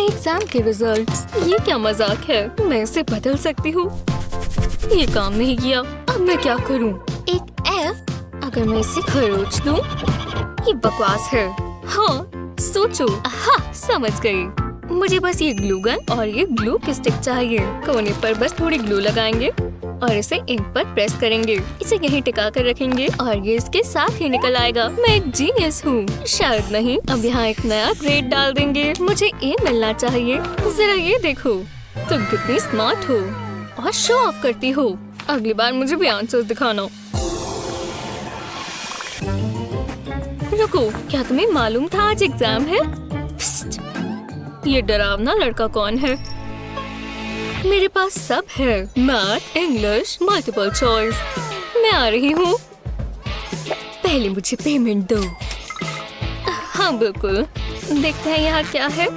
Exam के results. ये क्या मजाक है, मैं इसे बदल सकती हूँ। ये काम नहीं किया, अब मैं क्या करूँ? एक F, अगर मैं इसे खरोच दूँ? ये बकवास है। हाँ सोचो, हाँ समझ गई। मुझे बस ये ग्लू गन और ये ग्लू की स्टिक चाहिए। कोने पर बस थोड़ी ग्लू लगाएंगे और इसे इंक पर प्रेस करेंगे। इसे यहीं टिका कर रखेंगे और ये इसके साथ ही निकल आएगा। मैं एक जीनियस हूँ। शायद नहीं। अब यहाँ एक नया ग्रेड डाल देंगे। मुझे ए मिलना चाहिए। जरा ये देखो, तुम कितनी स्मार्ट हो और शो ऑफ करती हो। अगली बार मुझे भी आंसर्स दिखाना। रुको, क्या तुम्हें मालूम था आज एग्जाम है? ये डरावना लड़का कौन है? मेरे पास सब है, मैथ, इंग्लिश, मल्टीपल चॉइस। मैं आ रही हूँ। पहले मुझे पेमेंट दो। हाँ बिल्कुल। देखते हैं यहाँ क्या है।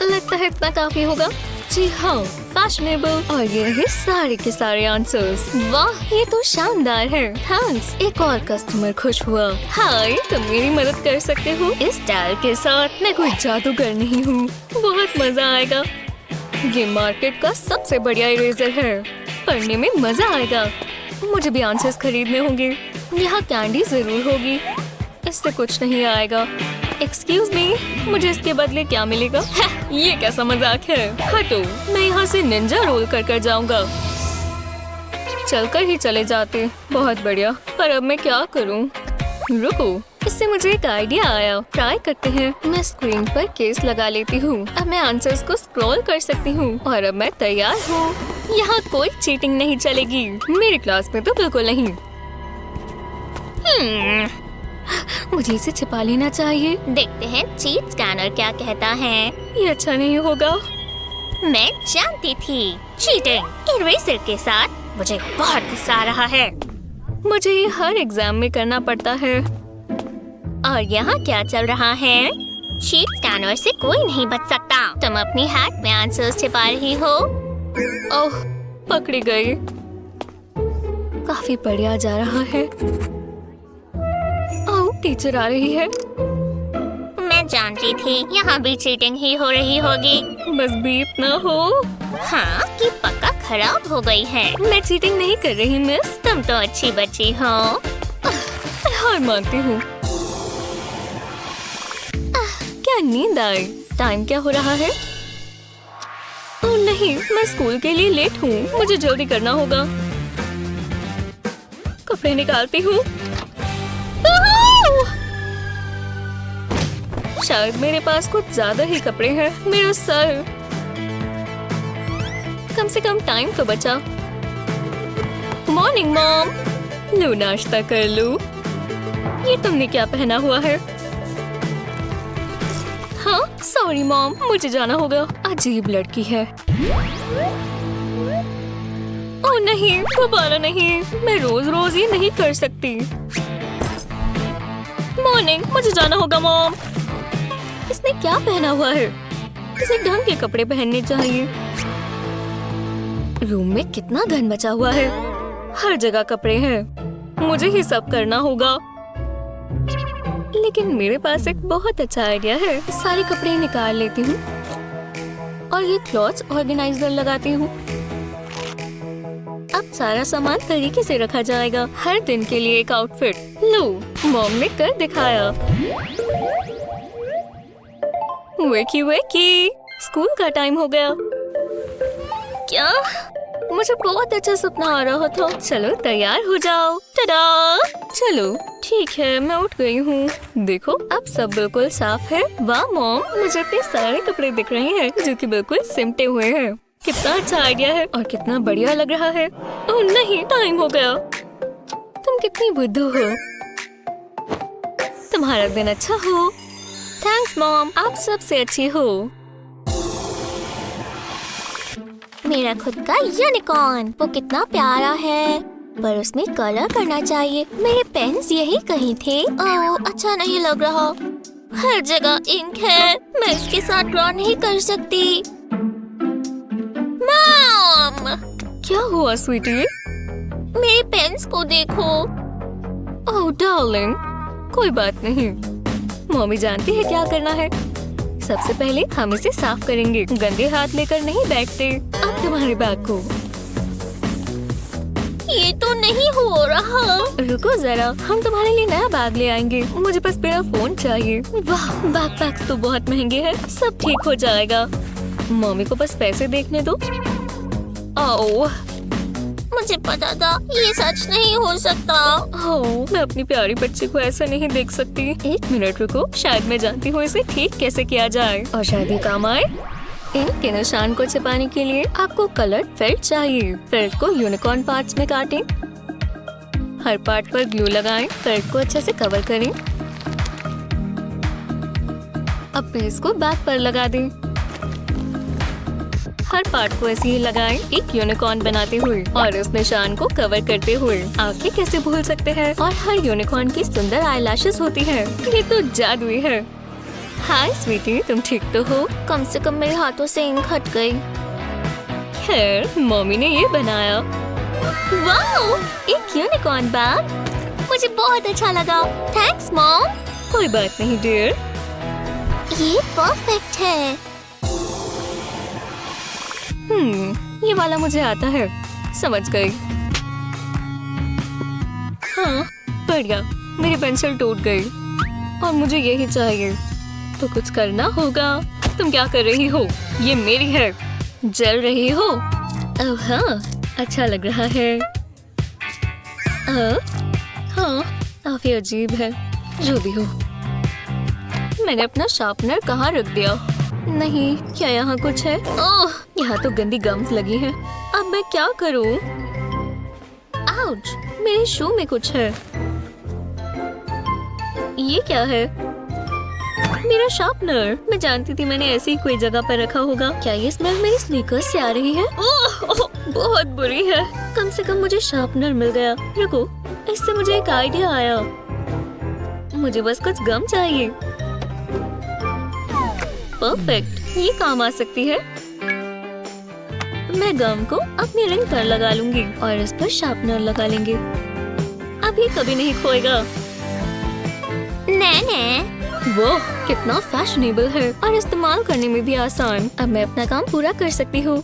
लगता है इतना काफी होगा। जी हाँ, फैशनेबल। और ये है सारे के सारे आंसर्स। वाह, ये तो शानदार है। थैंक्स। एक और कस्टमर खुश हुआ। हाय, तुम मेरी मदद कर सकते हो इस स्टाइल के साथ। मैं कोई जादूगर नहीं हूँ। बहुत मजा आएगा। ये मार्केट का सबसे बढ़िया इरेजर है। पढ़ने में मजा आएगा। मुझे भी आंसर्स खरीदने होंगे। यहाँ कैंडी जरूर होगी। इससे कुछ नहीं आएगा। एक्सक्यूज मी, मुझे इसके बदले क्या मिलेगा? ये कैसा मजाक है? हटो, मैं यहाँ से निंजा रोल कर जाऊंगा। चलकर ही चले जाते। बहुत बढ़िया, पर अब मैं क्या करूँ? रुको, इससे मुझे एक आइडिया आया। ट्राई करते हैं। मैं स्क्रीन पर केस लगा लेती हूँ। अब मैं आंसर्स को स्क्रॉल कर सकती हूँ और अब मैं तैयार हूँ। यहाँ कोई चीटिंग नहीं चलेगी। मेरी क्लास में तो बिल्कुल नहीं। मुझे इसे छिपा लेना चाहिए। देखते हैं चीट स्कैनर क्या कहता है। ये अच्छा नहीं होगा। मैं जानती थी, चीटिंग इरेजर के साथ मुझे बहुत गुस्सा आ रहा है। मुझे ये हर एग्जाम में करना पड़ता है। और यहाँ क्या चल रहा है? चीट स्कैनर से कोई नहीं बच सकता। तुम अपनी हैट में आंसर्स छिपा रही हो। ओह, पकड़ी गई। काफी बढ़िया जा रहा है। टीचर आ रही है। मैं जानती थी यहाँ भी चीटिंग ही हो रही होगी। बस बीप ना हो। हाँ, कि पक्का खराब हो गई है। मैं चीटिंग नहीं कर रही मिस। तुम तो अच्छी बच्ची हो। हार मानती हूँ। क्या नींद आई? टाइम क्या हो रहा है? ओह नहीं, मैं स्कूल के लिए लेट हूँ। मुझे जल्दी करना होगा। कपड़े निकालती हूँ। शायद मेरे पास कुछ ज्यादा ही कपड़े हैं। मेरा सर। कम से कम टाइम तो बचा। Morning mom. लो नाश्ता कर लो। ये तुमने क्या पहना हुआ है? हाँ सॉरी मॉम, मुझे जाना होगा। अजीब लड़की है। ओह नहीं, दोबारा नहीं। मैं रोज रोज ये नहीं कर सकती। मॉर्निंग, मुझे जाना होगा मॉम। इसने क्या पहना हुआ है? इसे ढंग के कपड़े पहनने चाहिए। रूम में कितना गंद मचा हुआ है। हर जगह कपड़े हैं। मुझे ही सब करना होगा। लेकिन मेरे पास एक बहुत अच्छा आइडिया है। सारे कपड़े निकाल लेती हूँ और ये क्लॉथ्स ऑर्गेनाइजर लगाती हूँ। अब सारा सामान तरीके से रखा जाएगा। हर दिन के लिए एक आउटफिट। लो, मॉम ने कर दिखाया। वेकी वेकी, स्कूल का टाइम हो गया। क्या? मुझे बहुत अच्छा सपना आ रहा था। चलो तैयार हो जाओ। टडा! चलो ठीक है, मैं उठ गई हूँ। देखो, अब सब बिल्कुल साफ है। वाह मॉम, मुझे इतने सारे कपड़े दिख रहे हैं जो कि बिल्कुल सिमटे हुए हैं। कितना अच्छा आइडिया है और कितना बढ़िया लग रहा है। ओह नहीं, टाइम हो गया। तुम कितनी बुद्धू हो। तुम्हारा दिन अच्छा हो। थैंक्स मॉम, आप सबसे अच्छी हो। मेरा खुद का यूनिकॉर्न, वो कितना प्यारा है, पर उसमें कलर करना चाहिए। मेरे पेन्स यही कहीं थे। ओह, अच्छा नहीं लग रहा। हर जगह इंक है। मैं इसके साथ ड्रॉ नहीं कर सकती। मॉम! क्या हुआ स्वीटी? मेरे पेन्स को देखो। ओह डार्लिंग, कोई बात नहीं। मम्मी जानती है क्या करना है। सबसे पहले हम इसे साफ करेंगे। गंदे हाथ लेकर नहीं बैठते। अब तुम्हारे बैग को। ये तो नहीं हो रहा। रुको जरा, हम तुम्हारे लिए नया बैग ले आएंगे। मुझे बस मेरा फोन चाहिए। वाह, बैकपैक्स तो बहुत महंगे हैं। सब ठीक हो जाएगा। मम्मी को बस पैसे देखने दो। ओह, मुझे पता था ये सच नहीं हो सकता। ओह, मैं अपनी प्यारी बच्ची को ऐसा नहीं देख सकती। 1 मिनट रुको, शायद मैं जानती हूँ इसे ठीक कैसे किया जाए और शायद ये काम आए। इंक के निशान को छिपाने के लिए आपको कलर्ड फेल्ट चाहिए। फेल्ट को यूनिकॉर्न पार्ट्स में काटें। हर पार्ट पर ग्लू लगाएं। फेल्ट को अच्छे से कवर करें। अब पेस्ट को बैक पर लगा दें। हर पार्ट को ऐसे ही लगाएं, एक यूनिकॉर्न बनाते हुए और उस निशान को कवर करते हुए। आंखें कैसे भूल सकते हैं। और हर यूनिकॉर्न की सुंदर आईलैशेस होती है। ये तो जादुई है। हाय स्वीटी, तुम ठीक तो हो? कम से कम मेरे हाथों से इंक हट गई। खैर, मम्मी ने ये बनाया। वाओ, एक यूनिकॉर्न बैग। मुझे बहुत अच्छा लगा। Thanks mom. कोई बात नहीं डियर। ये परफेक्ट है। ये वाला मुझे आता है। समझ गई। हाँ, बढ़िया। मेरी पेंसिल टूट गई और मुझे यही चाहिए। तो कुछ करना होगा। तुम क्या कर रही हो? ये मेरी है। जल रही हो? ओह हाँ, अच्छा लग रहा है। हाँ, काफी अजीब है। जो भी हो। मैंने अपना शार्पनर कहाँ रख दिया? नहीं, क्या यहाँ कुछ है? ओह, यहाँ तो गंदी गम्स लगी है। अब मैं क्या करूँ? आउच, मेरे शू में कुछ है। ये क्या है? मेरा शार्पनर। मैं जानती थी मैंने ऐसी ही कोई जगह पर रखा होगा। क्या ये स्मेल मेरी स्नीकर्स से आ रही है? ओह, बहुत बुरी है। कम से कम मुझे शार्पनर मिल गया। रुको, इससे मुझे एक आइडिया आया। मुझे बस कुछ गम चाहिए। परफेक्ट, ये काम आ सकती है। मैं गम को अपनी रिंग पर लगा लूंगी और इस पर शार्पनर लगा लेंगे। अब ये कभी नहीं खोएगा। नैने, वो कितना फैशनेबल है और इस्तेमाल करने में भी आसान। अब मैं अपना काम पूरा कर सकती हूँ।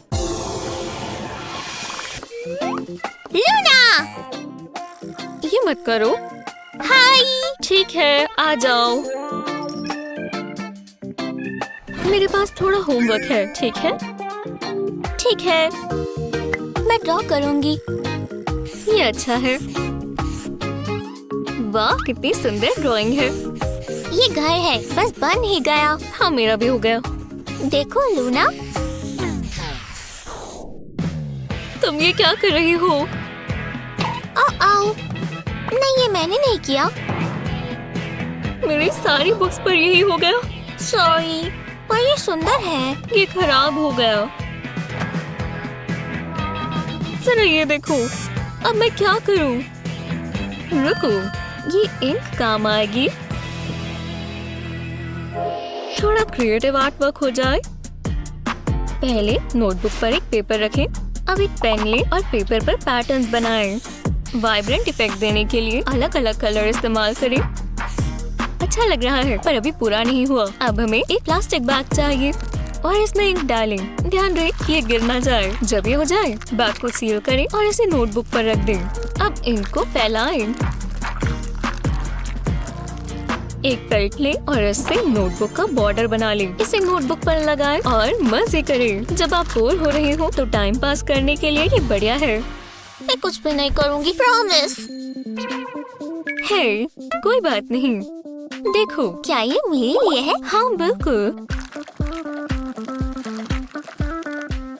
लूना, ये मत करो। हाय। ठीक है, आ जाओ। मेरे पास थोड़ा होमवर्क है। ठीक है? ठीक है, मैं ड्रॉ करूंगी। ये अच्छा है। वाह, कितनी सुंदर ड्राइंग है। ये घर है, बस बन ही गया। हाँ, मेरा भी हो गया। देखो लूना। तुम ये क्या कर रही हो? आओ, नहीं ये मैंने नहीं किया। मेरी सारी बुक्स पर यही हो गया। सॉरी, पर ये सुंदर है। ये खराब हो गया। जरा ये देखो। अब मैं क्या करूं? रुको, ये इंक काम आएगी। थोड़ा क्रिएटिव आर्ट वर्क हो जाए। पहले नोटबुक पर एक पेपर रखें। अब एक पेन लें और पेपर पर पैटर्न्स बनाएं। वाइब्रेंट इफेक्ट देने के लिए अलग अलग कलर इस्तेमाल करें। अच्छा लग रहा है, पर अभी पूरा नहीं हुआ। अब हमें एक प्लास्टिक बैग चाहिए और इसमें इंक डालें। ध्यान रहे कि ये गिर ना जाए। जब ये हो जाए, बैग को सील करें और इसे नोटबुक पर रख दें। अब इंक को फैलाएं। एक पेल्ट लें और इससे नोटबुक का बॉर्डर बना लें। इसे नोटबुक पर लगाएं और मजे करें। जब आप बोर हो रहे हो तो टाइम पास करने के लिए ये बढ़िया है। मैं कुछ भी नहीं करूंगी, प्रॉमिस। हे, कोई बात नहीं। देखो, क्या ये मेरे लिए है? हाँ बिल्कुल।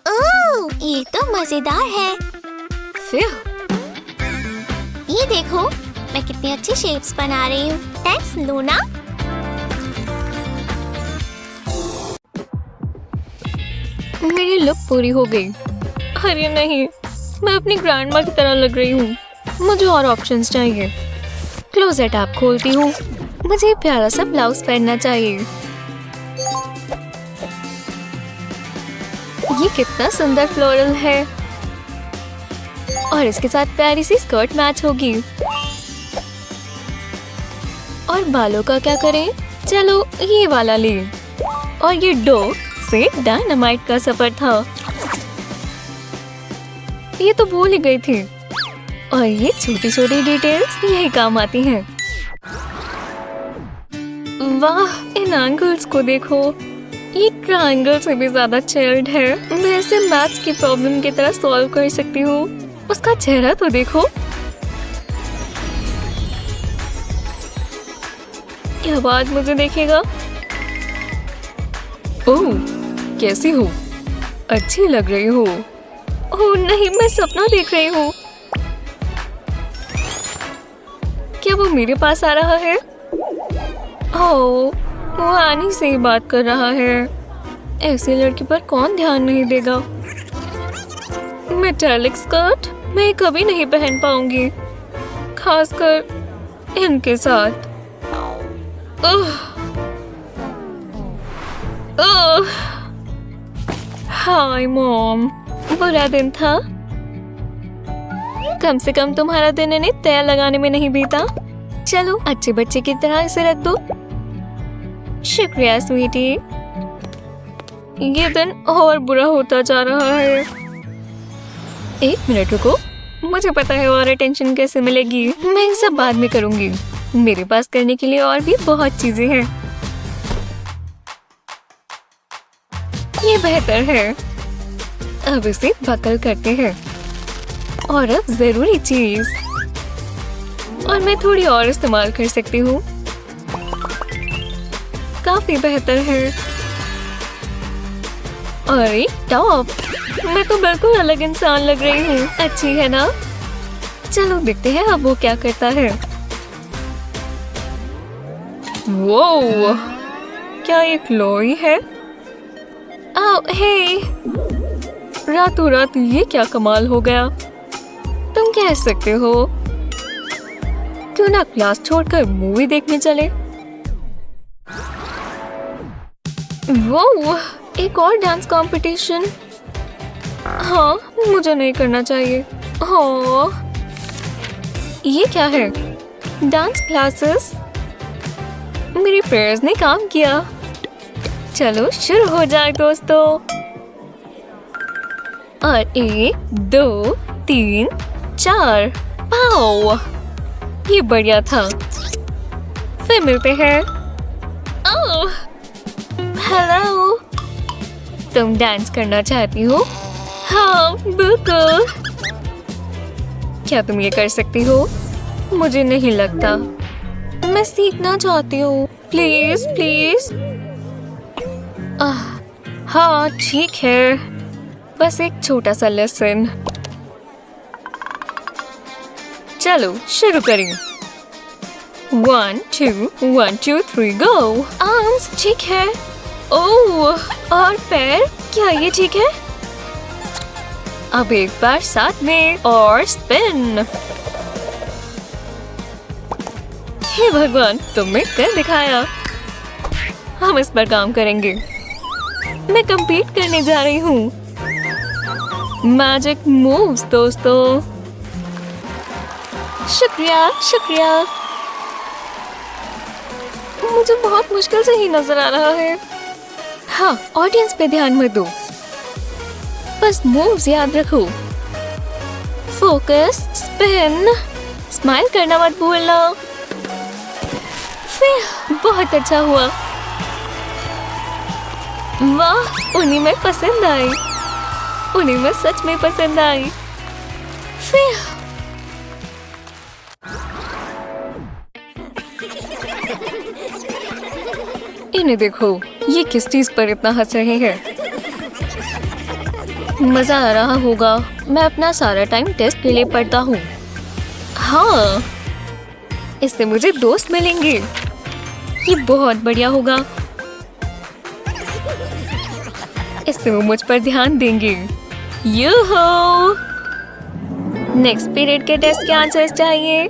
ओह, ये तो मजेदार है। फिर ये देखो, मैं कितनी अच्छी शेप्स बना रही हूँ। Thanks Luna. मेरी लुक पूरी हो गई। अरे नहीं, मैं अपनी ग्रैंडमा की तरह लग रही हूँ। मुझे और ऑप्शंस चाहिए। क्लोजेट ऐप खोलती हूँ। मुझे प्यारा सा ब्लाउज पहनना चाहिए। ये कितना सुंदर फ्लोरल है और इसके साथ प्यारी सी स्कर्ट मैच होगी। और बालों का क्या करें? चलो ये वाला ले। और ये डो से डायनामाइट का सफर था। ये तो भूल ही गई थी। और ये छोटी छोटी डिटेल्स यही काम आती हैं। वाह, इन एंगल्स को देखो, ये ट्रायंगल से भी ज्यादा चिल्ड है। मैं इसे मैथ्स की प्रॉब्लम की तरह सॉल्व कर सकती हूँ। उसका चेहरा तो देखो। क्या बात मुझे देखेगा? ओह, कैसी हो? अच्छी लग रही हो। ओह नहीं, मैं सपना देख रही हूँ। क्या वो मेरे पास आ रहा है? ओह, वो आनी से ही बात कर रहा है। ऐसी लड़की पर कौन ध्यान नहीं देगा? मेटालिक स्कर्ट मैं कभी नहीं पहन पाऊंगी, खासकर इनके साथ। हाय मॉम, बुरा दिन था। कम से कम तुम्हारा दिन इन्हें तेल लगाने में नहीं बीता। चलो अच्छे बच्चे की तरह इसे रख दो। शुक्रिया स्वीटी। ये दिन और बुरा होता जा रहा है। एक मिनट रुको, मुझे पता है और अटेंशन कैसे मिलेगी। मैं ये सब बाद में करूंगी। मेरे पास करने के लिए और भी बहुत चीजें हैं। ये बेहतर है। अब इसे बकल करते हैं। और अब जरूरी चीज, और मैं थोड़ी और इस्तेमाल कर सकती हूँ। काफी बेहतर है। अरे टॉप, मैं तो बिल्कुल अलग इंसान लग रही हूँ। अच्छी है ना? चलो देखते हैं अब वो क्या करता है। वो क्या ये क्लोई है? ओह हे, रातों रात ये क्या कमाल हो गया। तुम कह सकते हो। क्यों ना क्लास छोड़कर मूवी देखने चले? वो एक और डांस कंपटीशन। हाँ, मुझे नहीं करना चाहिए। हाँ, ये क्या है? Dance classes. मेरी प्रेयर्स ने काम किया। चलो शुरू हो जाए दोस्तों। और 1 2 3 4। पाओ, ये बढ़िया था। फिर मिलते हैं। ओह हेलो, तुम डांस करना चाहती हो? हाँ बिल्कुल। क्या तुम ये कर सकती हो? मुझे नहीं लगता। मैं सीखना चाहती हूँ। Please please. हाँ ठीक है, बस एक छोटा सा लेसन। चलो शुरू करें। 1 2 1 2 3 गो। आर्म्स ठीक है। ओह, और पैर, क्या ये ठीक है? अब एक बार साथ में और स्पिन। हे भगवान, तुमने कर दिखाया। हम इस पर काम करेंगे। मैं compete करने जा रही हूँ। मैजिक मूव्स दोस्तों। शुक्रिया शुक्रिया। मुझे बहुत मुश्किल से ही नजर आ रहा है। हाँ, ऑडियंस पे ध्यान मत दो, बस मूव्स याद रखो। फोकस, स्पिन, स्माइल करना मत भूलना। फिर बहुत अच्छा हुआ। वाह, उन्हें मैं पसंद आई। उन्हें मैं सच में पसंद आई। फिर इन्हें देखो, ये किस चीज पर इतना हंस रहे हैं। मजा आ रहा होगा। मैं अपना सारा टाइम टेस्ट के लिए पढ़ता हूँ। हाँ, इससे मुझे दोस्त मिलेंगे। ये बहुत बढ़िया होगा। इससे वो मुझ पर ध्यान देंगे। यूहो! नेक्स्ट पीरियड के टेस्ट के आंसर्स चाहिए।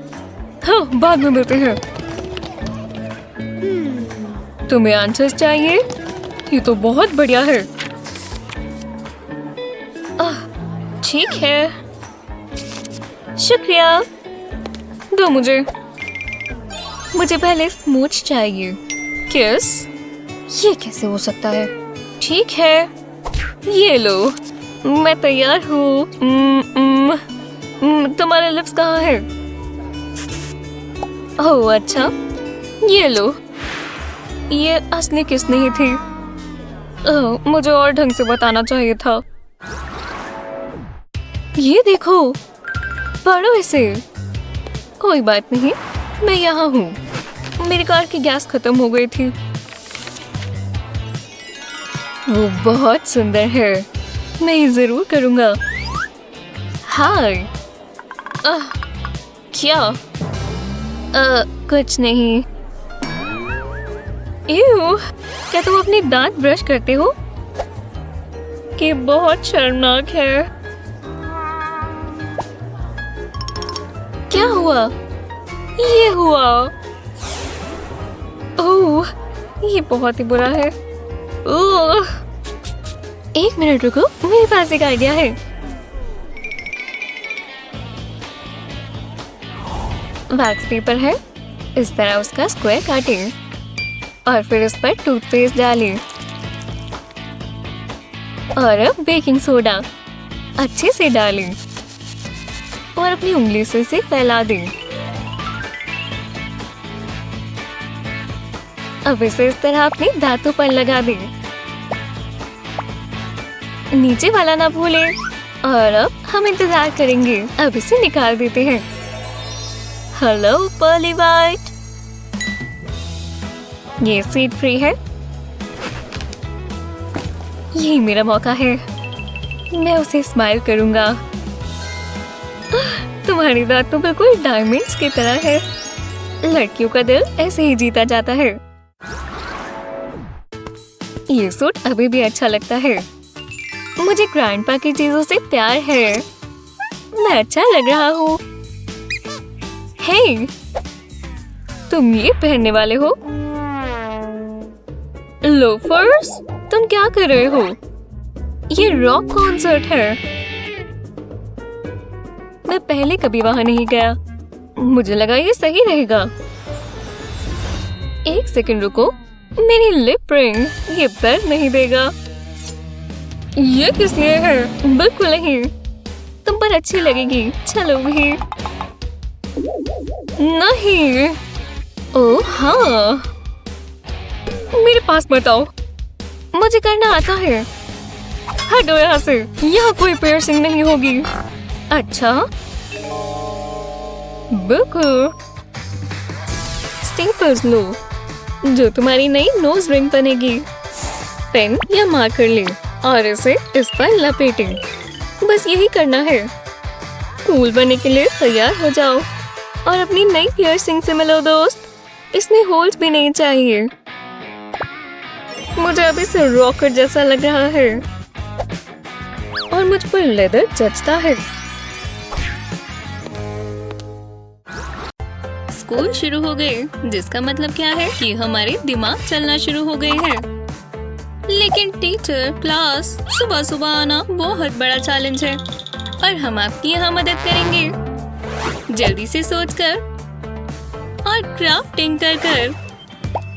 हाँ, बाद में मिलते हैं। तुम्हें आंसर्स चाहिए? ये तो बहुत बढ़िया है। ठीक है, शुक्रिया। दो मुझे पहले स्मूच चाहिए। किस? ये कैसे हो सकता है? ठीक है, ये लो, मैं तैयार हूँ। तुम्हारे लिप्स कहाँ है? ओह अच्छा, ये लो। ये असली किस नहीं थी? ओह, मुझे और ढंग से बताना चाहिए था। ये देखो, पढ़ो इसे। कोई बात नहीं, मैं यहाँ हूँ। मेरी कार की गैस खत्म हो गई थी। वो बहुत सुंदर है, मैं ये जरूर करूँगा। हाय, क्या? कुछ नहीं। एव, क्या तुम अपने दांत ब्रश करते हो? कि बहुत शर्मनाक है। क्या हुआ? ये हुआ। ओह, ये बहुत ही बुरा है। ओह, एक मिनट रुको, मेरे पास एक आइडिया है। वैक्स पेपर है, इस तरह उसका स्क्वायर काटें और फिर इस पर टूथपेस्ट डालें और अब बेकिंग सोडा अच्छे से डालें और अपनी उंगली से इसे फैला दें। अब इसे इस तरह अपने दांतों पर लगा दें। नीचे वाला ना भूलें और अब हम इंतजार करेंगे। अब इसे निकाल देते हैं। हेलो पर्ली वाइट, ये सीट फ्री है। यही मेरा मौका है, मैं उसे स्माइल करूंगा। तुम्हारी दांत तो बिल्कुल डायमंड्स की तरह है। लड़कियों का दिल ऐसे ही जीता जाता है। ये सूट अभी भी अच्छा लगता है। मुझे ग्रैंडपा की चीजों से प्यार है। मैं अच्छा लग रहा हूँ। हे, तुम ये पहनने वाले हो? लोफर्स? तुम क्या कर रहे हो? ये रॉक कॉन्सर्ट है। मैं पहले कभी वहां नहीं गया। मुझे लगा ये सही रहेगा। एक सेकंड रुको, मेरी लिप रिंग ये दर्द नहीं देगा। ये किस लिए है? बिल्कुल नहीं, तुम पर अच्छी लगेगी। चलो भी। नहीं। ओह हाँ, मेरे पास मत आओ, मुझे करना आता है। हटो यहाँ से, यहाँ कोई पियर्सिंग नहीं होगी। अच्छा, बिल्कुल। स्टेपल्स लो, जो तुम्हारी नई नोज रिंग बनेगी। पेन या मार्कर ले और इसे इस पर लपेटें। बस यही करना है। कूल बनने के लिए तैयार हो जाओ और अपनी नई पियर्सिंग से मिलो दोस्त। इसमें होल्स भी नहीं चाहिए। मुझे अभी से रॉकेट जैसा लग रहा है और मुझ पर लेदर जचता है। स्कूल शुरू हो गए, जिसका मतलब क्या है कि हमारे दिमाग चलना शुरू हो गए हैं। लेकिन टीचर, क्लास, सुबह सुबह आना बहुत बड़ा चैलेंज है और हम आपकी यहाँ मदद करेंगे। जल्दी से सोचकर और क्राफ्टिंग कर।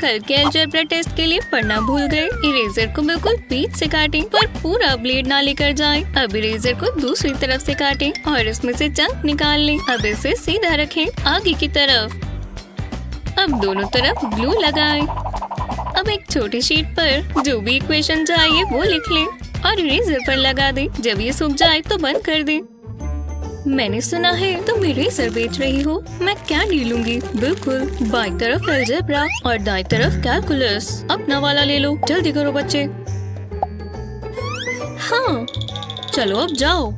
कल के अलजेब्रा टेस्ट के लिए पढ़ना भूल गए। इरेजर को बिल्कुल बीच से काटें पर पूरा ब्लेड ना लेकर जाएं। अब इरेजर को दूसरी तरफ से काटें और इसमें से चंक निकाल लें। अब इसे सीधा रखें आगे की तरफ। अब दोनों तरफ ग्लू लगाएं। अब एक छोटी शीट पर जो भी इक्वेशन चाहिए वो लिख लें और इरेजर पर लगा दें। जब ये सूख जाए तो बंद कर दें। मैंने सुना है तुम इरेजर बेच रही हो। मैं क्या लूंगी? बिल्कुल, बाईं तरफ अलजेब्रा और दाईं तरफ कैलकुलस। अपना वाला ले लो। जल्दी करो बच्चे। हाँ, चलो अब जाओ।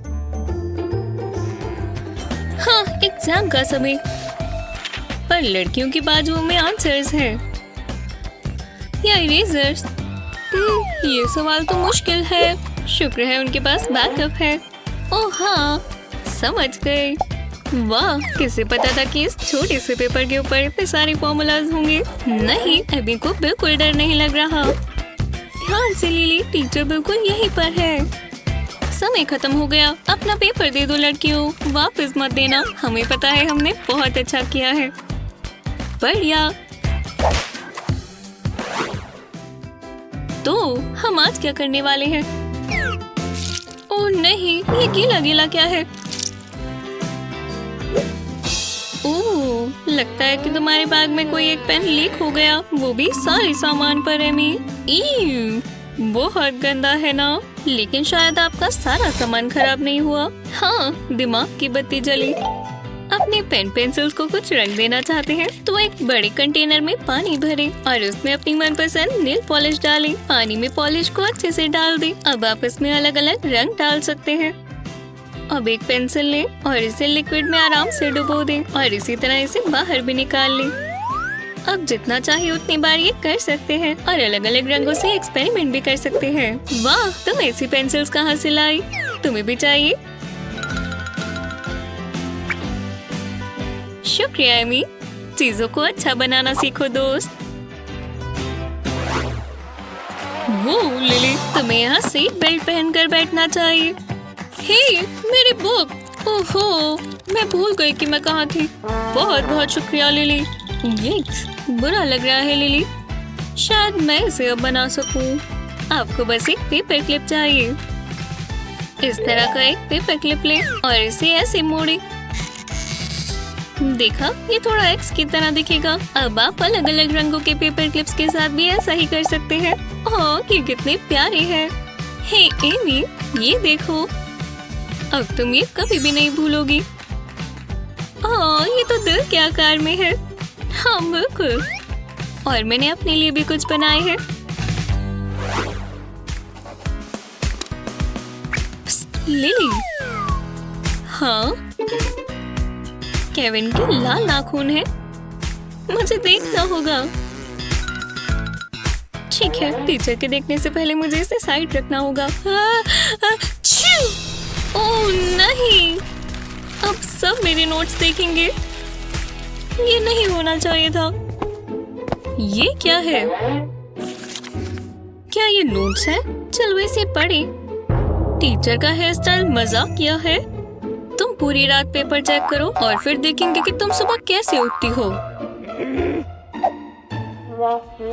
हाँ, एग्जाम का समय। पर लड़कियों की बाजुओं में आंसर्स हैं या इरेजर्स। ये सवाल तो मुश्किल है। शुक्र है उनके पास बैकअप है। ओह हाँ, समझ गए। वाह, किसे पता था कि इस छोटे से पेपर के ऊपर इतने सारे फॉर्मूलाज होंगे। नहीं, अभी को बिल्कुल डर नहीं लग रहा। ध्यान से लिली, टीचर बिल्कुल यहीं पर है। समय खत्म हो गया। अपना पेपर दे दो लड़कियों, वापस मत देना। हमें पता है हमने बहुत अच्छा किया है। बढ़िया। तो हम आज क्या करने वाले हैं? ओह नहीं, ये गीला गीला क्या है? ओह, लगता है कि तुम्हारे बैग में कोई एक पेन लीक हो गया, वो भी सारे सामान पर। एमी, बहुत गंदा है ना? लेकिन शायद आपका सारा सामान खराब नहीं हुआ। हाँ, दिमाग की बत्ती जली। अपने पेन पेंसिल्स को कुछ रंग देना चाहते हैं तो एक बड़े कंटेनर में पानी भरें और उसमें अपनी मनपसंद नेल पॉलिश डालें। पानी में पॉलिश को अच्छे से डाल दें। अब आप इसमें अलग अलग रंग डाल सकते हैं। अब एक पेंसिल लें और इसे लिक्विड में आराम से डुबो दें और इसी तरह इसे बाहर भी निकाल लें। अब जितना चाहे उतनी बार ये कर सकते हैं और अलग अलग रंगों से एक्सपेरिमेंट भी कर सकते हैं। वाह, तुम ऐसी पेंसिल्स कहाँ से लाई? तुम्हें भी चाहिए? शुक्रिया एमी, चीजों को अच्छा बनाना सीखो दोस्त। वो लिली, तुम्हें यहाँ सीट बेल्ट पहनकर बैठना चाहिए। हे, मेरी बुक! ओहो, मैं भूल गई कि मैं कहाँ थी। बहुत बहुत शुक्रिया लिली। यिक्स, बुरा लग रहा है लिली। शायद मैं इसे अब बना सकूं। आपको बस एक पेपर क्लिप चाहिए। इस तरह का एक पेपर क्लिप लें और इसे ऐसे मोड़ें। देखा, ये थोड़ा एक्स की तरह दिखेगा। अब आप अलग अलग रंगों के पेपर क्लिप्स के साथ भी ऐसा ही कर सकते हैं। ओह, ये कितने प्यारे हैं। हे एमी, ये देखो। अब तुम ये कभी भी नहीं भूलोगी। ओह, ये तो दिल के आकार में है। हाँ बिल्कुल। और मैंने अपने लिए भी कुछ बनाए हैं। लिली, हाँ, केविन के लाल नाखून है। मुझे देखना होगा। ठीक है, टीचर के देखने से पहले मुझे इसे साइड रखना होगा। ओह नहीं, अब सब मेरे नोट्स देखेंगे। ये नहीं होना चाहिए था। ये क्या है? क्या ये नोट्स है? चलो इसे पढ़े। टीचर का हेयर स्टाइल मजाक किया है। तुम पूरी रात पेपर चेक करो और फिर देखेंगे कि तुम सुबह कैसे उठती हो।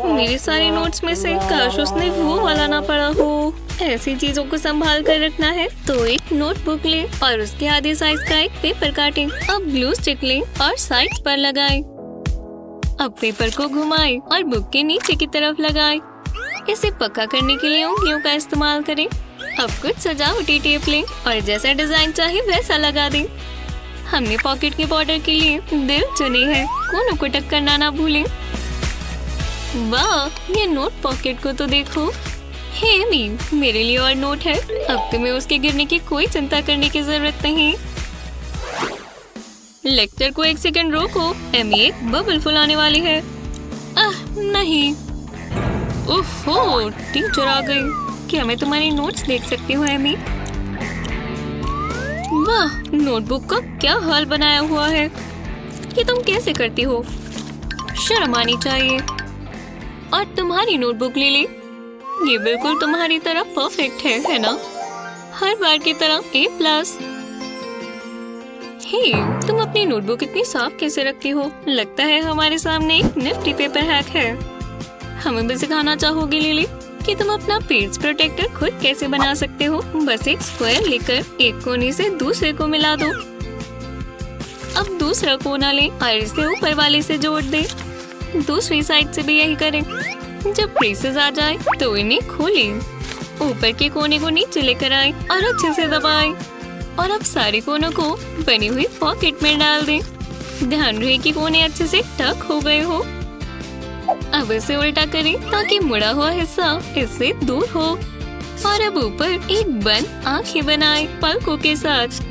मेरे सारे नोट्स में से काश उसने वो वाला ना पढ़ा हो। ऐसी चीजों को संभाल कर रखना है तो एक नोटबुक लें और उसके आधे साइज का एक पेपर काटें। अब ग्लू स्टिक लें और साइड्स पर लगाएं। अब पेपर को घुमाएं और बुक के नीचे की तरफ लगाएं। इसे पक्का करने के लिए उंगलियों का इस्तेमाल करें। अब कुछ सजावटी टेप लें और जैसा डिजाइन चाहे वैसा लगा दें। हमने पॉकेट के बॉर्डर के लिए दिल चुने हैं। कोनों को टक करना ना भूलें। वाह, ये नोट पॉकेट को तो देखो। हे एमी, मेरे लिए और नोट है। अब तुम्हें उसके गिरने की कोई चिंता करने की जरूरत नहीं। लेक्चर को एक सेकंड रोको। एमी एक बबल फुलाने वाली है। नहीं। ओहो, टीचर आ गई। क्या मैं तुम्हारी नोट्स देख सकती हूँ एमी? वाह, नोटबुक का क्या हाल बनाया हुआ है। ये तुम कैसे करती हो? शर्म आनी चाहिए। और तुम्हारी नोटबुक ले ली। ये बिल्कुल तुम्हारी तरह परफेक्ट है ना? हर बार की तरह A+। हे, तुम अपनी नोटबुक इतनी साफ कैसे रखती हो? लगता है हमारे सामने एक निफ्टी पेपर हैक है। हमें भी सिखाना चाहोगे लिली कि तुम अपना पेज प्रोटेक्टर खुद कैसे बना सकते हो? बस एक स्क्वायर लेकर एक कोने से दूसरे को मिला दो। अब दूसरा कोना लें और इसे ऊपर वाले से जोड़ दें। दूसरी साइड से भी यही करें। जब ब्रेसेस आ जाए तो इन्हें खोलें। ऊपर के कोने को नीचे लेकर आए और अच्छे से दबाएं। और अब सारे कोनों को बनी हुई पॉकेट में डाल दें। ध्यान रहे कि कोने अच्छे से टक हो गए हो। अब इसे उल्टा करें ताकि मुड़ा हुआ हिस्सा इससे दूर हो। और अब ऊपर एक बंद आंखें बनाएं पलकों के साथ।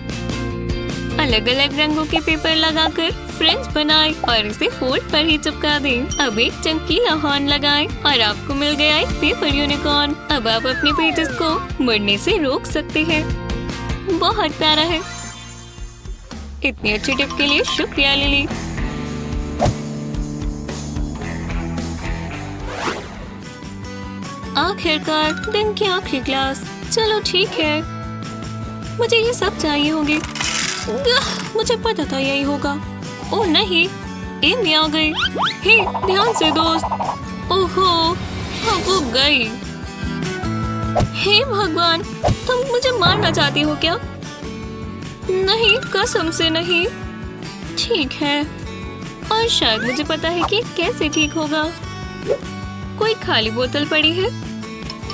अलग अलग रंगों के पेपर लगाकर फ्रेंच बनाएं और इसे फोल्ड पर ही चिपका दें। अब एक चमकीला हॉर्न लगाएं और आपको मिल गया एक पेपर यूनिकॉर्न। अब आप अपने पेजेस को मुड़ने से रोक सकते हैं। बहुत प्यारा है। इतनी अच्छी टिप के लिए शुक्रिया लिली। आखिरकार दिन की आखिरी क्लास। चलो ठीक है, मुझे ये सब चाहिए होंगे। मुझे पता था यही होगा। ओह नहीं, एमी आ गई। हे, ध्यान से दोस्त। ओहो, हाँ वो गई। हे भगवान, तुम मुझे मारना चाहती हो क्या? नहीं, कसम से नहीं। ठीक है, और शायद मुझे पता है कि कैसे ठीक होगा। कोई खाली बोतल पड़ी है,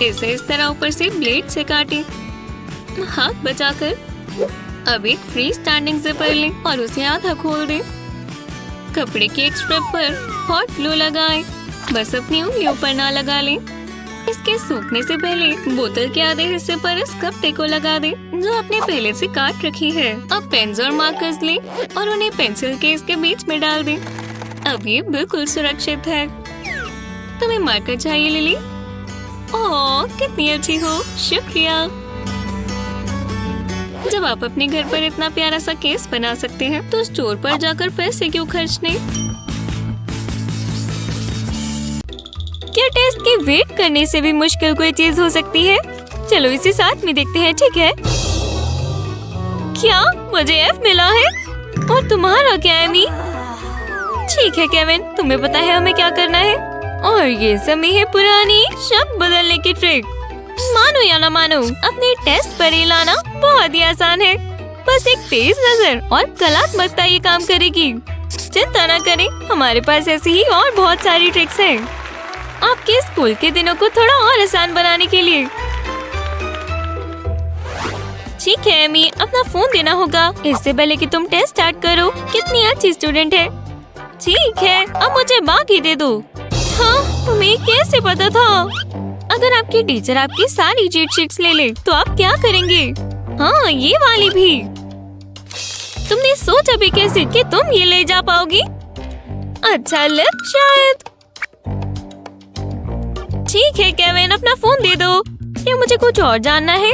इसे इस तरह ऊपर से ब्लेड से काटे, हाथ बचाकर। अब एक फ्री स्टैंडिंग जिपर लें और उसे आधा खोल दें। कपड़े के एक स्ट्रिप पर हॉट ग्लू लगाएं। बस अपनी उंगलियों पर ना लगा लें। इसके सूखने से पहले बोतल के आधे हिस्से पर इस कपड़े को लगा दें जो आपने पहले से काट रखी है। अब पेन्स और मार्कर्स लें और उन्हें पेंसिल केस के बीच में डाल दें। अब ये बिल्कुल सुरक्षित है। तुम्हें मार्कर चाहिए लिली? ओह, कितनी अच्छी हो, शुक्रिया। जब आप अपने घर पर इतना प्यारा सा केस बना सकते हैं तो स्टोर पर जाकर पैसे क्यों खर्चने? क्या टेस्ट के वेट करने से भी मुश्किल कोई चीज हो सकती है? चलो इसे साथ में देखते हैं, ठीक है? क्या मुझे F मिला है? और तुम्हारा क्या एमी? ठीक है केविन, तुम्हें पता है हमें क्या करना है। और ये समय है पुरानी शब्द बदलने की ट्रिक। मानो या ना मानो, अपने टेस्ट पर ये लाना बहुत ही आसान है। बस एक तेज नजर और कलात्मकता ये काम करेगी। चिंता न करें, हमारे पास ऐसी ही और बहुत सारी ट्रिक्स हैं आपके स्कूल के दिनों को थोड़ा और आसान बनाने के लिए। ठीक है एमी, अपना फोन देना होगा इससे पहले कि तुम टेस्ट स्टार्ट करो। कितनी अच्छी स्टूडेंट है। ठीक है, अब मुझे बाकी दे दो। हाँ, तुम्हें कैसे पता था? अगर आपकी टीचर आपकी सारी चीट शीट्स ले ले तो आप क्या करेंगे? हाँ, ये वाली भी। तुमने सोचा भी कैसे कि तुम ये ले जा पाओगी? अच्छा लक शायद। ठीक है केविन, अपना फोन दे दो। क्या मुझे कुछ और जानना है?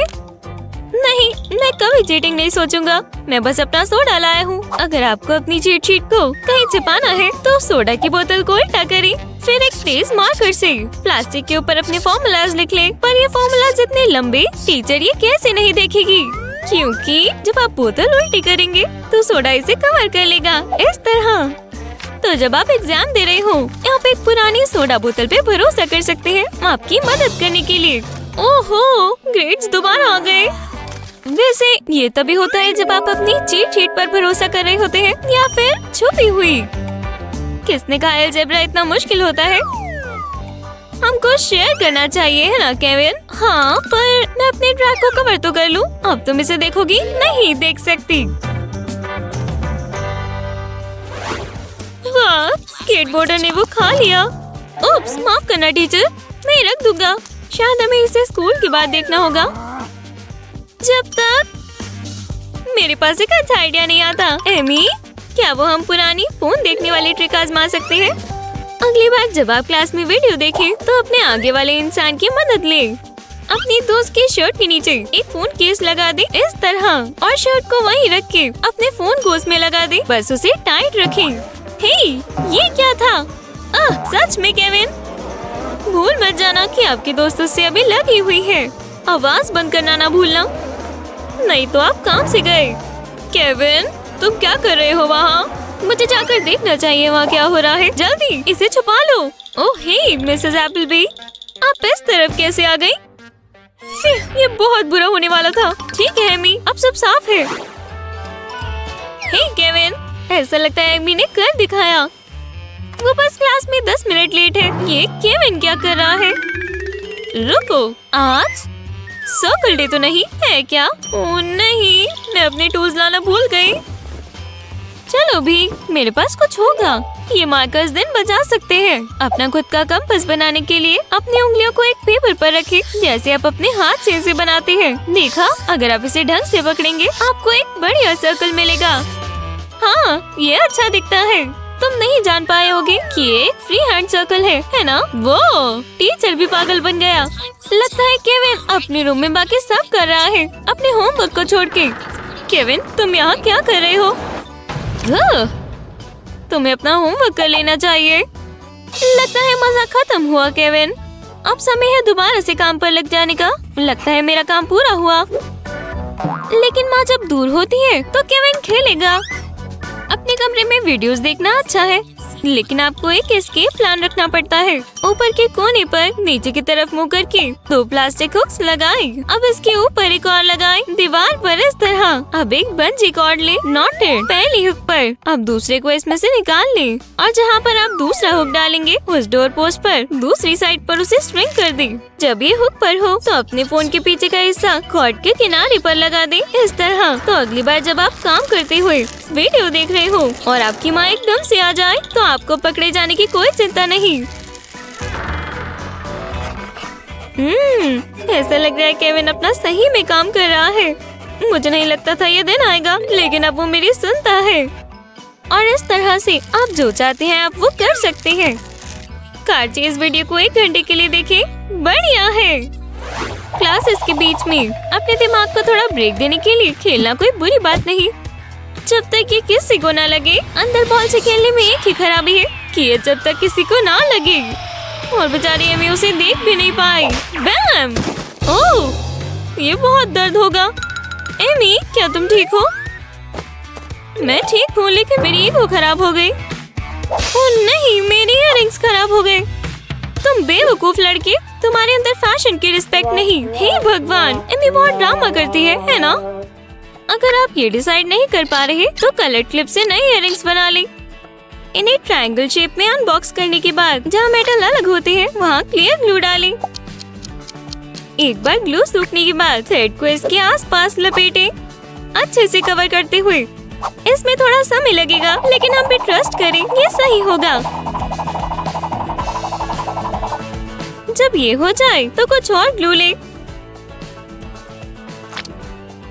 नहीं, मैं कभी चीटिंग नहीं सोचूंगा। मैं बस अपना सोडा लाया हूँ। अगर आपको अपनी चीट शीट को कहीं छिपाना है तो सोडा की बोतल को उल्टा करें, फिर एक तेज मार्कर से प्लास्टिक के ऊपर अपने फॉर्मूलाज लिख लें। पर ये फॉर्मूलाज इतने लंबे, टीचर ये कैसे नहीं देखेगी? क्योंकि जब आप बोतल उल्टी करेंगे तो सोडा इसे कवर कर लेगा, इस तरह। तो जब आप एग्जाम दे रहे हो, आप एक पुरानी सोडा बोतल पे भरोसा कर सकते हैं आपकी मदद करने के लिए। ओहो, ग्रेड्स दोबारा आ गए। वैसे ये तभी होता है जब आप अपनी चीट शीट पर भरोसा कर रहे होते हैं या फिर छुपी हुई। किसने कहा अलजेब्रा इतना मुश्किल होता है? हमको शेयर करना चाहिए, है ना केविन? हाँ, पर मैं अपने ट्रैक को कवर तो कर लूं। अब तुम इसे देखोगी? नहीं देख सकती। वाह, स्केटबोर्डर ने वो खा लिया। उप्स, माफ करना टीचर, मैं रख दूंगा। शायद हमें इसे स्कूल के बाद देखना होगा। जब तक मेरे पास एक अच्छा आइडिया नहीं आता। एमी, क्या वो हम पुरानी फोन देखने वाली ट्रिक आजमा सकते हैं? अगली बार जब आप क्लास में वीडियो देखें तो अपने आगे वाले इंसान की मदद लें। अपनी दोस्त की शर्ट के नीचे एक फोन केस लगा दे इस तरह, और शर्ट को वहीं रख के अपने फोन को उसमें लगा दे। बस उसे टाइट रखें। हे, ये क्या था? सच में केविन, भूल मत जाना कि आपकी दोस्त उससे अभी लगी हुई है। आवाज बंद करना ना भूलना, नहीं तो आप काम से गए। केविन, तुम क्या कर रहे हो वहाँ? मुझे जाकर देखना चाहिए वहाँ क्या हो रहा है। जल्दी इसे छुपा लो। ओह हे मिसेस एप्पलबी, आप इस तरफ कैसे आ गई? ये बहुत बुरा होने वाला था। ठीक है एमी, अब सब साफ है। हे केविन, ऐसा लगता है एमी ने कर दिखाया। वो बस क्लास में 10 मिनट लेट है। ये केविन क्या कर रहा है? रुको, आज सर्कल डे तो नहीं है क्या? ओह नहीं, मैं अपने टूल्स लाना भूल गई। चलो भी, मेरे पास कुछ होगा। ये मार्कर्स दिन बचा सकते हैं। अपना खुद का कंपास बनाने के लिए अपनी उंगलियों को एक पेपर पर रखें, जैसे आप अपने हाथ से इसे बनाते हैं। देखा, अगर आप इसे ढंग से पकड़ेंगे आपको एक बढ़िया सर्कल मिलेगा। हाँ, ये अच्छा दिखता है। तुम नहीं जान पाए होगे कि ये एक फ्री हैंड सर्कल है ना? वो टीचर भी पागल बन गया। लगता है केविन अपने रूम में बाकी सब कर रहा है अपने होमवर्क को छोड़ के। केविन, तुम यहाँ क्या कर रहे हो? तुम्हें अपना होमवर्क कर लेना चाहिए। लगता है मजा खत्म हुआ केविन। अब समय है दोबारा से काम पर लग जाने का। लगता है मेरा काम पूरा हुआ। लेकिन माँ जब दूर होती है तो केविन खेलेगा। अपने कमरे में वीडियोस देखना अच्छा है, लेकिन आपको एक एस्केप प्लान रखना पड़ता है। ऊपर के कोने पर नीचे की तरफ मुंह करके 2 प्लास्टिक हुक्स लगाए। अब इसके ऊपर एक और लगाए, दीवार पर इस तरह। अब एक बंजी कॉर्ड ले, नॉटेड पहली हुक पर। अब दूसरे को इसमें से निकाल ले और जहाँ पर आप दूसरा हुक डालेंगे उस डोर पोस्ट पर दूसरी साइड पर उसे स्ट्रिंग कर दे। जब ये हुक पर हो तो अपने फोन के पीछे का हिस्सा कॉर्ड के किनारे पर लगा दे इस तरह। तो अगली बार जब आप काम करते हुए वीडियो देख रहे हो और आपकी माँ एकदम से आ जाए तो आपको पकड़े जाने की कोई चिंता नहीं। ऐसा लग रहा है केविन अपना सही में काम कर रहा है। मुझे नहीं लगता था ये दिन आएगा, लेकिन अब वो मेरी सुनता है। और इस तरह से आप जो चाहते हैं आप वो कर सकते हैं। कार्ची इस वीडियो को 1 घंटे के लिए देखें, बढ़िया है। क्लासेस के बीच में अपने दिमाग को थोड़ा ब्रेक देने के लिए खेलना कोई बुरी बात नहीं, जब तक ये किसी को ना लगे। अंदर बॉल से खेलने में एक ही खराबी है कि ये जब तक किसी को ना लगे। और बेचारी एमी उसे देख भी नहीं पाई। बैम! ओह, ये बहुत दर्द होगा। एमी, क्या तुम ठीक हो? मैं ठीक हूँ, लेकिन मेरी ईगो खराब हो गई। ओह नहीं, मेरी इयररिंग्स खराब हो गए। तुम बेवकूफ लड़के, तुम्हारे अंदर फैशन की रिस्पेक्ट नहीं। हे भगवान, एमी बहुत ड्रामा करती है ना? अगर आप ये डिसाइड नहीं कर पा रहे तो कलर क्लिप से नई इयररिंग्स बना ले। इन्हें ट्रायंगल शेप में अनबॉक्स करने के बाद जहाँ मेटल अलग होते हैं वहाँ क्लियर ग्लू डालें। एक बार ग्लू सूखने के बाद थ्रेड को इसके आसपास लपेटें, अच्छे से कवर करते हुए। इसमें थोड़ा समय लगेगा, लेकिन हम पे ट्रस्ट करें, ये सही होगा। जब ये हो जाए तो कुछ और ग्लू ले।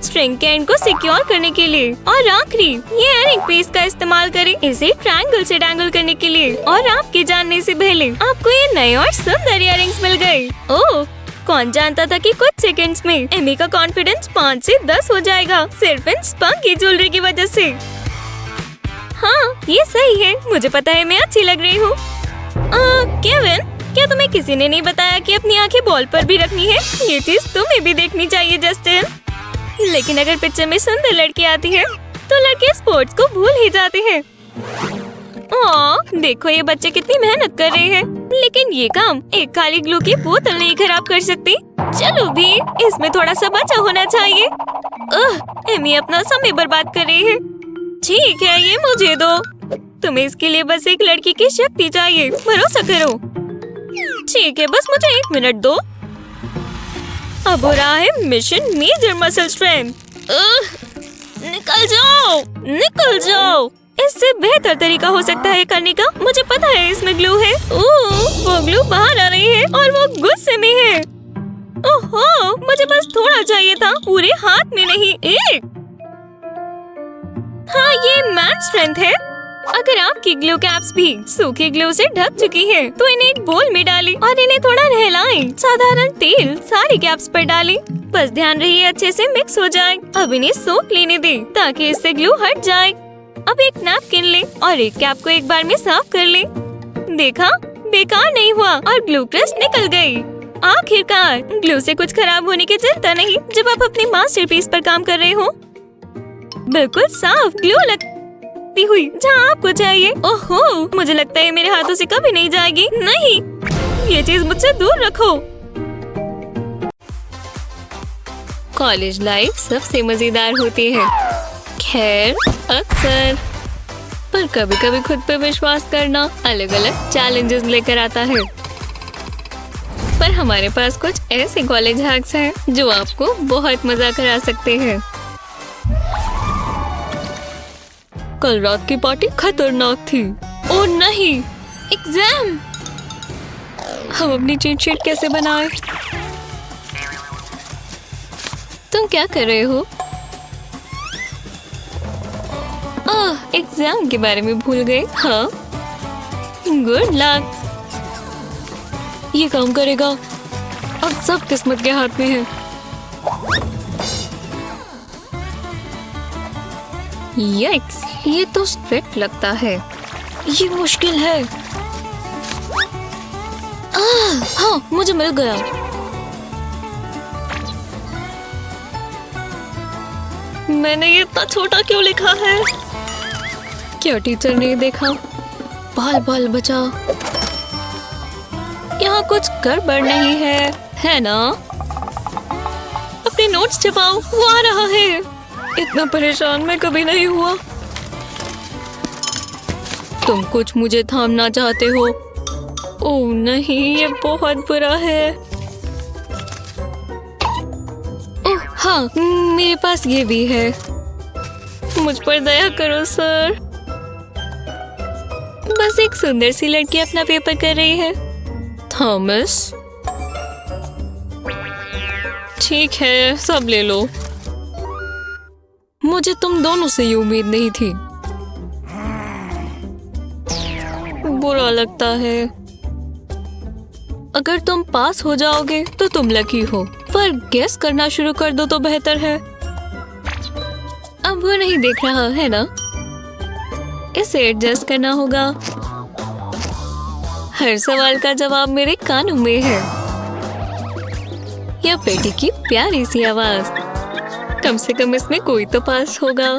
स्ट्रिंग के एंड को सिक्योर करने के लिए और आखिरी ये इयररिंग पीस का इस्तेमाल करें इसे ट्रायंगल से डैंगल करने के लिए। और आपके जानने से पहले आपको ये नए और सुंदर इयररिंग्स मिल गए। ओह, कौन जानता था कि कुछ सेकंड्स में एमी का कॉन्फिडेंस 5 से 10 हो जाएगा सिर्फ इन स्पंकी ज्वेलरी की वजह से। हाँ, ये सही है, मुझे पता है मैं अच्छी लग रही हूँ। केविन, क्या तुम्हें किसी ने नहीं बताया कि अपनी आंखें बॉल पर भी रखनी है? ये चीज तुम्हें भी देखनी चाहिए जस्टिन। लेकिन अगर पिक्चर में सुंदर लड़की आती है तो लड़के स्पोर्ट्स को भूल ही जाते हैं। देखो ये बच्चे कितनी मेहनत कर रहे हैं, लेकिन ये काम एक खाली ग्लू की बोतल नहीं खराब कर सकती। चलो भी, इसमें थोड़ा सा बचा होना चाहिए। एमी अपना समय बर्बाद कर रही है। ठीक है, ये मुझे दो। तुम्हें इसके लिए बस एक लड़की की शक्ति चाहिए, भरोसा करो। ठीक है, बस मुझे 1 मिनट दो। अब हो रहा है मिशन मेजर मसल स्ट्रेंथ। निकल जाओ, निकल जाओ। इससे बेहतर तरीका हो सकता है करने का। मुझे पता है इसमें ग्लू है। वो ग्लू बाहर आ रही है और वो गुस्से में है। ओहो, मुझे बस थोड़ा चाहिए था, पूरे हाथ में नहीं, एक। हाँ, ये मैन स्ट्रेंथ है। अगर आपकी ग्लू कैप्स भी सूखी ग्लू से ढक चुकी हैं, तो इन्हें एक बोल में डालें और इन्हें थोड़ा नहलाएं। साधारण तेल सारी कैप्स पर डालें। बस ध्यान रहिए अच्छे से मिक्स हो जाए। अब इन्हें सोख लेने दें ताकि इससे ग्लू हट जाए। अब एक नैपकिन लें और एक कैप को एक बार में साफ कर लें। देखा, बेकार नहीं हुआ और ग्लू क्रस्ट निकल गई। आखिरकार ग्लू से कुछ खराब होने की चिंता नहीं जब आप अपने मास्टरपीस पर काम कर रहे हो। बिल्कुल साफ ग्लू लगती हुई जहाँ आपको चाहिए। ओहो, मुझे लगता है मेरे हाथों से कभी नहीं जाएगी। नहीं, ये चीज मुझसे दूर रखो। कॉलेज लाइफ सबसे मजेदार होती है। खैर, अक्सर, पर कभी कभी खुद पे विश्वास करना अलग अलग चैलेंजेस लेकर आता है। पर हमारे पास कुछ ऐसे कॉलेज हैक्स हैं जो आपको बहुत मजा करा सकते हैं। कल रात की पार्टी खतरनाक थी। ओह नहीं, एग्जाम। हम अपनी चीट शीट कैसे बनाएं? तुम क्या कर रहे हो? एग्जाम के बारे में भूल गए। हाँ, गुड लक। ये काम करेगा। अब सब किस्मत के हाथ में है। यक्स, ये तो स्ट्रिक्ट लगता है। ये मुश्किल है। हाँ, मुझे मिल गया। मैंने ये इतना छोटा क्यों लिखा है? क्या टीचर ने देखा? बाल बाल बचा। यहाँ कुछ गड़बड़ नहीं है ना? अपने नोट्स छपाओ, वो आ रहा है। इतना परेशान मैं कभी नहीं हुआ। तुम कुछ मुझे थामना चाहते हो? ओह नहीं, ये बहुत बुरा है। ओह हाँ, मेरे पास ये भी है। मुझ पर दया करो सर। बस एक सुंदर सी लड़की अपना पेपर कर रही है। थॉमस, ठीक है, सब ले लो। मुझे तुम दोनों से ये उम्मीद नहीं थी। बुरा लगता है। अगर तुम पास हो जाओगे तो तुम लकी हो, पर गेस करना शुरू कर दो तो बेहतर है। अब वो नहीं देख रहा है ना? इसे एडजस्ट करना होगा। हर सवाल का जवाब मेरे कानों में है। यह बेटी की प्यारी सी आवाज। कम से कम इसमें कोई तो पास होगा।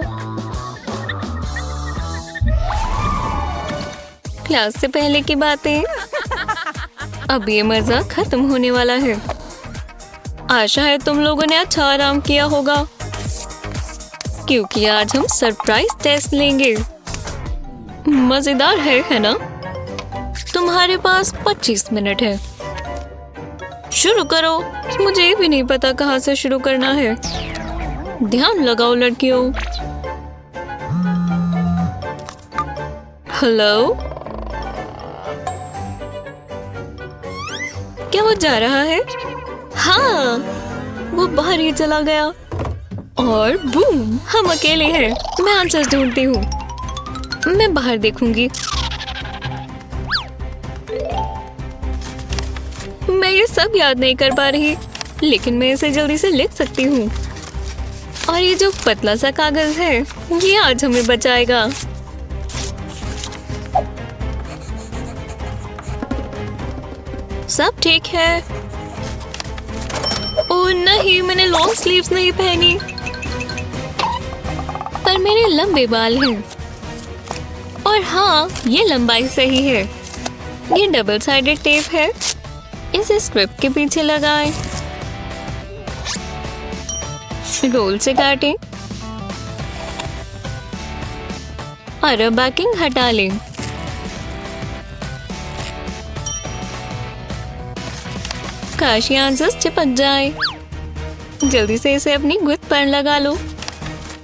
क्लास से पहले की बातें। अब ये मजा खत्म होने वाला है। आशा है तुम लोगों ने अच्छा आराम किया होगा, क्योंकि आज हम सरप्राइज टेस्ट लेंगे। मजेदार है ना? तुम्हारे पास 25 मिनट है। शुरू करो। मुझे भी नहीं पता कहाँ से शुरू करना है। ध्यान लगाओ लड़कियों। हेलो, क्या वो जा रहा है? हाँ, वो बाहर ही चला गया। और बूम, हम अकेले हैं। मैं आंसर ढूंढती हूँ। मैं बाहर देखूंगी। मैं ये सब याद नहीं कर पा रही, लेकिन मैं इसे जल्दी से लिख सकती हूँ। और ये जो पतला सा कागज है, ये आज हमें बचाएगा। सब ठीक है। ओह नहीं, मैंने लॉन्ग स्लीव्स नहीं पहनी। पर मेरे लंबे बाल हैं। और हाँ, ये लंबाई सही है। ये डबल साइडेड टेप है। इसे स्ट्रिप के पीछे लगाएं। रोल से काटें और अब बैकिंग हटा लें। काश ये आंसर्स चिपक जाए। जल्दी से इसे अपनी गुद पर लगा लो।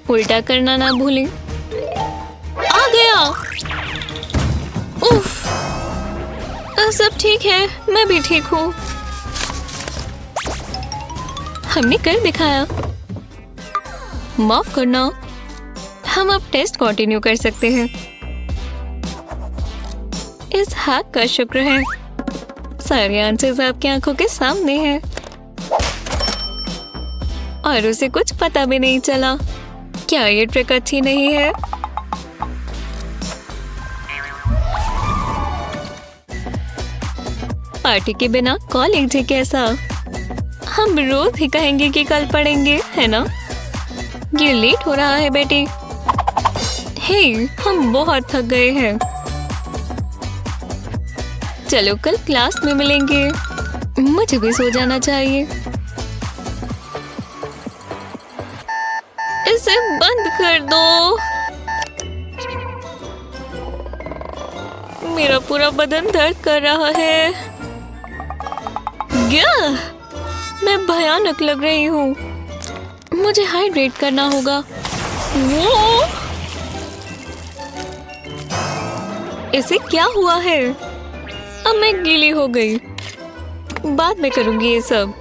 उल्टा करना ना भूलें। आ गया। उफ, सब ठीक है। मैं भी ठीक हूँ। हमने कर दिखाया। माफ करना। हम अब टेस्ट कंटिन्यू कर सकते हैं। इस हैक का शुक्र है, सारे आंसर्स आपकी आंखों के सामने हैं। और उसे कुछ पता भी नहीं चला। क्या ये ट्रिक अच्छी नहीं है? पार्टी के बिना कॉलेज ही कैसा? हम रोज ही कहेंगे कि कल पढ़ेंगे, है ना? ये लेट हो रहा है बेटी। हे, हम बहुत थक गए हैं। चलो कल क्लास में मिलेंगे। मुझे भी सो जाना चाहिए। इसे बंद कर दो। मेरा पूरा बदन दर्द कर रहा है। क्या? मैं भयानक लग रही हूँ। मुझे हाइड्रेट करना होगा। वो इसे क्या हुआ है? अब मैं गीली हो गई। बाद में करूंगी ये सब।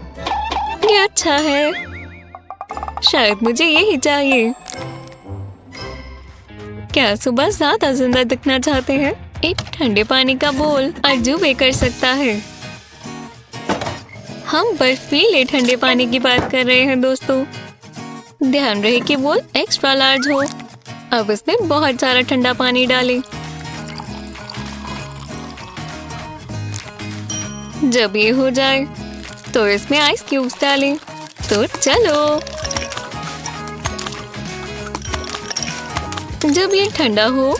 ये अच्छा है। शायद मुझे यही चाहिए। क्या सुबह ज्यादा जिंदा दिखना चाहते हैं? एक ठंडे पानी का बोल अजूबे कर सकता है। हम बर्फीले ठंडे पानी की बात कर रहे हैं दोस्तों। ध्यान रहे कि बोल एक्स्ट्रा लार्ज हो। अब इसमें बहुत सारा ठंडा पानी डालें। जब ये हो जाए तो इसमें आइस क्यूब्स डालें। तो चलो, जब ये ठंडा हो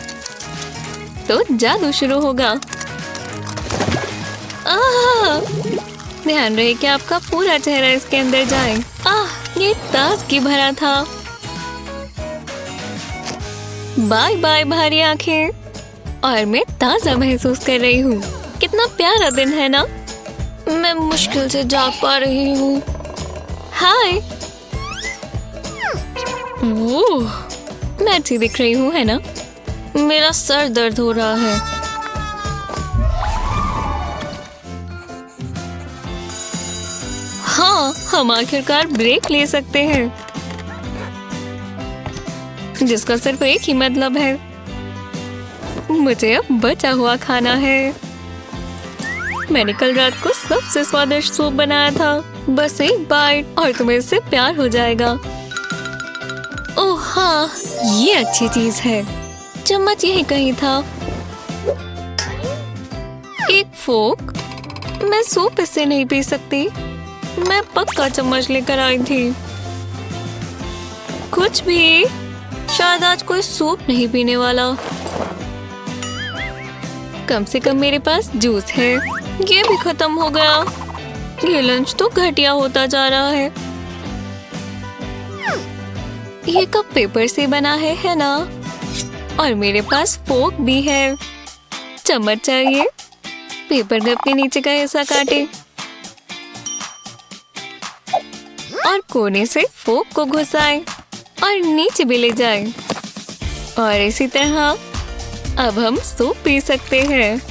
तो जादू शुरू होगा। ध्यान रहे कि आपका पूरा चेहरा इसके अंदर जाए। ये ताजगी भरा था। बाय बाय भारी आंखें। और मैं ताजा महसूस कर रही हूँ। कितना प्यारा दिन है ना। मैं मुश्किल से जाग पा रही हूँ। हाय। वो मैं अच्छी दिख रही हूँ, है ना? मेरा सर दर्द हो रहा है। हाँ, हम आखिरकार ब्रेक ले सकते हैं, जिसका सिर्फ एक ही मतलब है, मुझे अब बचा हुआ खाना है। मैंने कल रात को सबसे स्वादिष्ट सूप बनाया था। बस एक बाइट और तुम्हें इससे प्यार हो जाएगा। ओह हाँ, ये अच्छी चीज है। चम्मच यही कहीं था। एक फोक। मैं सूप इससे नहीं पी सकती। मैं पक्का चम्मच लेकर आई थी। कुछ भी। शायद आज कोई सूप नहीं पीने वाला। कम से कम मेरे पास जूस है। ये भी खत्म हो गया। ये लंच तो घटिया होता जा रहा है। ये कप पेपर से बना है ना? और मेरे पास फोक भी है। चम्मच चाहिए। पेपर कप के नीचे का हिस्सा काटे और कोने से फोक को घुसाए और नीचे भी ले जाए। और इसी तरह अब हम सूप पी सकते हैं।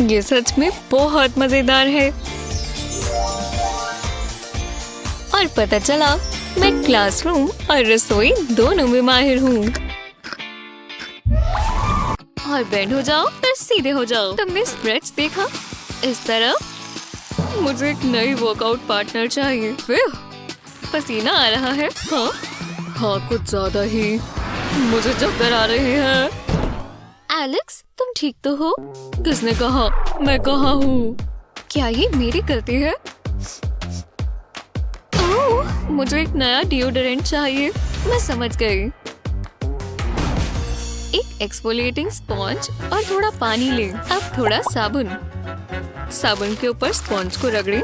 ये सच में बहुत मजेदार है। और पता चला मैं क्लासरूम और रसोई दोनों में माहिर हूँ। और बेंड हो जाओ फिर सीधे हो जाओ। तुमने स्ट्रेच देखा? इस तरह। मुझे एक नई वर्कआउट पार्टनर चाहिए। पसीना आ रहा है। हाँ, कुछ ज्यादा ही। मुझे चक्कर आ रहे हैं। एलेक्स, तुम ठीक तो हो? किसने कहा? मैं कहाँ हूँ? क्या ये मेरी गलती है? ओह, मुझे एक नया डिओडोरेंट चाहिए। मैं समझ गई। एक एक्सफोलिएटिंग स्पॉन्ज और थोड़ा पानी लें। अब थोड़ा साबुन। साबुन के ऊपर स्पॉन्ज को रगड़ें।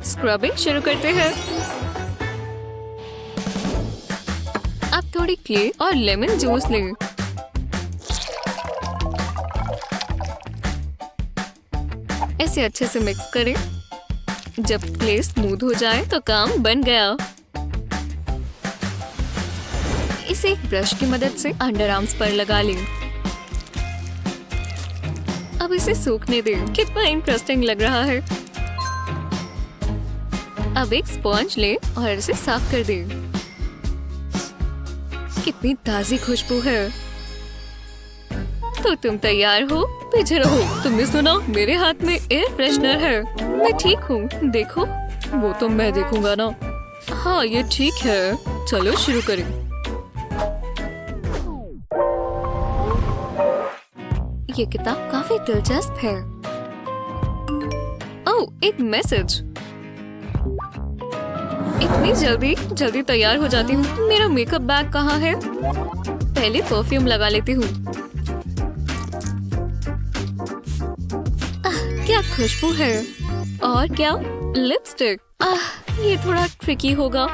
स्क्रबिंग शुरू करते हैं। अब थोड़ी क्ले और लेमन जूस लें। इसे अच्छे से मिक्स करें। जब क्ले स्मूथ हो जाए तो काम बन गया। इसे एक ब्रश की मदद से अंडर आर्म्स पर लगा लें। अब इसे सूखने दें। कितना इंटरेस्टिंग लग रहा है। अब एक स्पॉन्ज ले और इसे साफ कर दें। कितनी ताजी खुशबू है। तो तुम तैयार हो? पीछे रहो। तुमने सुना? मेरे हाथ में एयर फ्रेशनर है। मैं ठीक हूँ। देखो। वो तो मैं देखूंगा ना। हाँ, ये ठीक है। चलो शुरू करें। ये किताब काफी दिलचस्प है। ओह, एक मैसेज। इतनी जल्दी तैयार हो जाती हूँ। मेरा मेकअप बैग कहाँ है? पहले परफ्यूम लगा लेती हूँ। क्या खुशबू है। और क्या? लिपस्टिक। ये थोड़ा ट्रिकी होगा,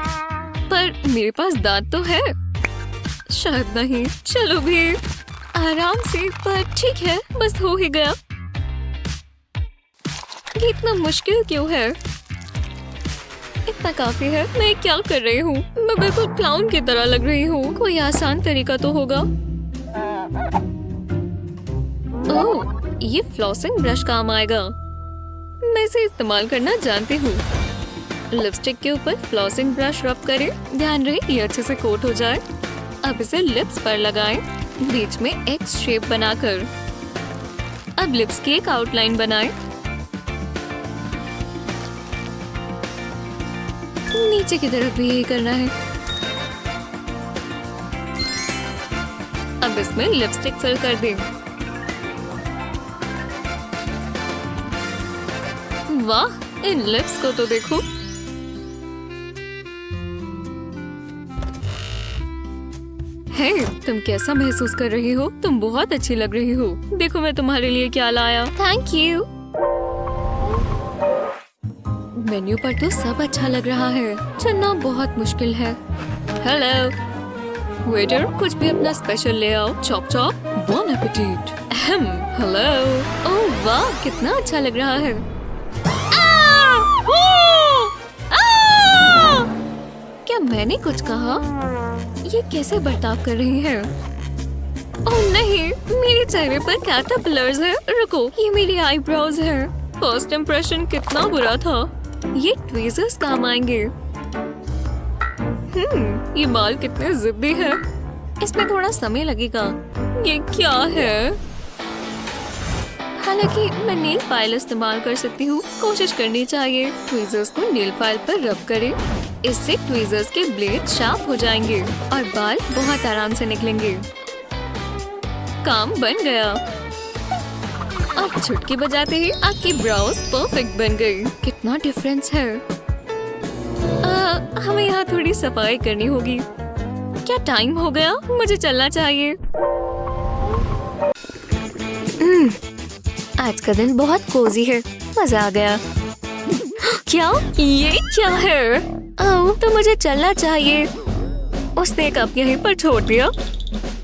पर मेरे पास दांत तो है। शायद नहीं। चलो भी आराम से, पर ठीक है। बस हो ही गया। ये इतना मुश्किल क्यों है? इतना काफी है। मैं क्या कर रही हूँ? मैं बिल्कुल क्लाउन की तरह लग रही हूँ। कोई आसान तरीका तो होगा। ओह, ये फ्लॉसिंग ब्रश काम आएगा। मैं इसे इस्तेमाल करना जानती हूँ। लिपस्टिक के ऊपर फ्लॉसिंग ब्रश रब करें। ध्यान रहे ये अच्छे से कोट हो जाए। अब इसे लिप्स पर लगाएं, बीच में एक्स शेप बनाकर। अब लिप्स की एक आउटलाइन बनाएं। नीचे की तरफ भी यही करना है। अब इसमें लिपस्टिक फिल कर दें। वाह, इन लिप्स को तो देखो। हे, तुम कैसा महसूस कर रही हो? तुम बहुत अच्छी लग रही हो। देखो मैं तुम्हारे लिए क्या लाया। Thank you. मेन्यू पर तो सब अच्छा लग रहा है, चुनना बहुत मुश्किल है। हेलो वेटर, कुछ भी अपना स्पेशल ले आओ। Chop chop, bon appetit. Hello. Oh वाह, कितना अच्छा लग रहा है। क्या मैंने कुछ कहा? ये कैसे बर्ताव कर रही है? ओह नहीं, मेरे चेहरे पर कैटरपिलर्स है। रुको, ये मेरी आईब्रोज है। फर्स्ट इम्प्रेशन कितना बुरा था। ये ट्वीजर्स काम आएंगे। ये बाल कितने जिद्दी है। इसमें थोड़ा समय लगेगा। ये क्या है? हालांकि मैं नेल फाइल इस्तेमाल कर सकती हूँ। कोशिश करनी चाहिए। ट्वीजर्स को नेल फाइल पर रब करें। इससे ट्वीजर्स के ब्लेड शार्प हो जाएंगे और बाल बहुत आराम से निकलेंगे। काम बन गया। अब चुटकी बजाते ही आपकी ब्राउज परफेक्ट बन गई। कितना डिफरेंस है। हमें यहाँ थोड़ी सफाई करनी होगी। क्या टाइम हो गया? मुझे चलना चाहिए। आज का दिन बहुत कोजी है। मजा आ गया। क्या? ये क्या है? ओह, तो मुझे चलना चाहिए। उसने कप यहीं पर छोड़ दिया।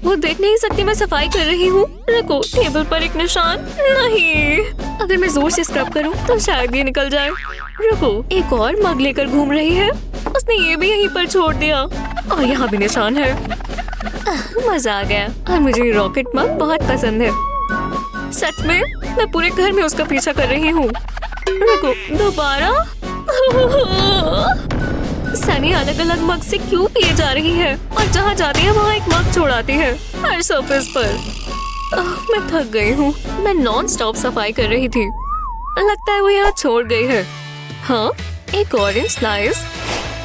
वो देख नहीं सकती मैं सफाई कर रही हूँ। रुको, टेबल पर एक निशान। नहीं, अगर मैं जोर से स्क्रब करूँ तो शायद ये निकल जाए। रुको, एक और मग लेकर घूम रही है। उसने ये भी यहीं पर छोड़ दिया और यहाँ भी निशान है। मजा आ गया। और मुझे ये रॉकेट मग बहुत पसंद है। सच में मैं पूरे घर में उसका पीछा कर रही हूँ। रुको, दोबारा। सनी अलग अलग मग से क्यों पिए जा रही है और जहाँ जाती है वहाँ एक मग छोड़ाती है हर सरफेस पर। मैं थक गई हूँ। मैं नॉन स्टॉप सफाई कर रही थी। लगता है वो यहाँ छोड़ गई है। हाँ, एक ऑरेंज स्लाइस।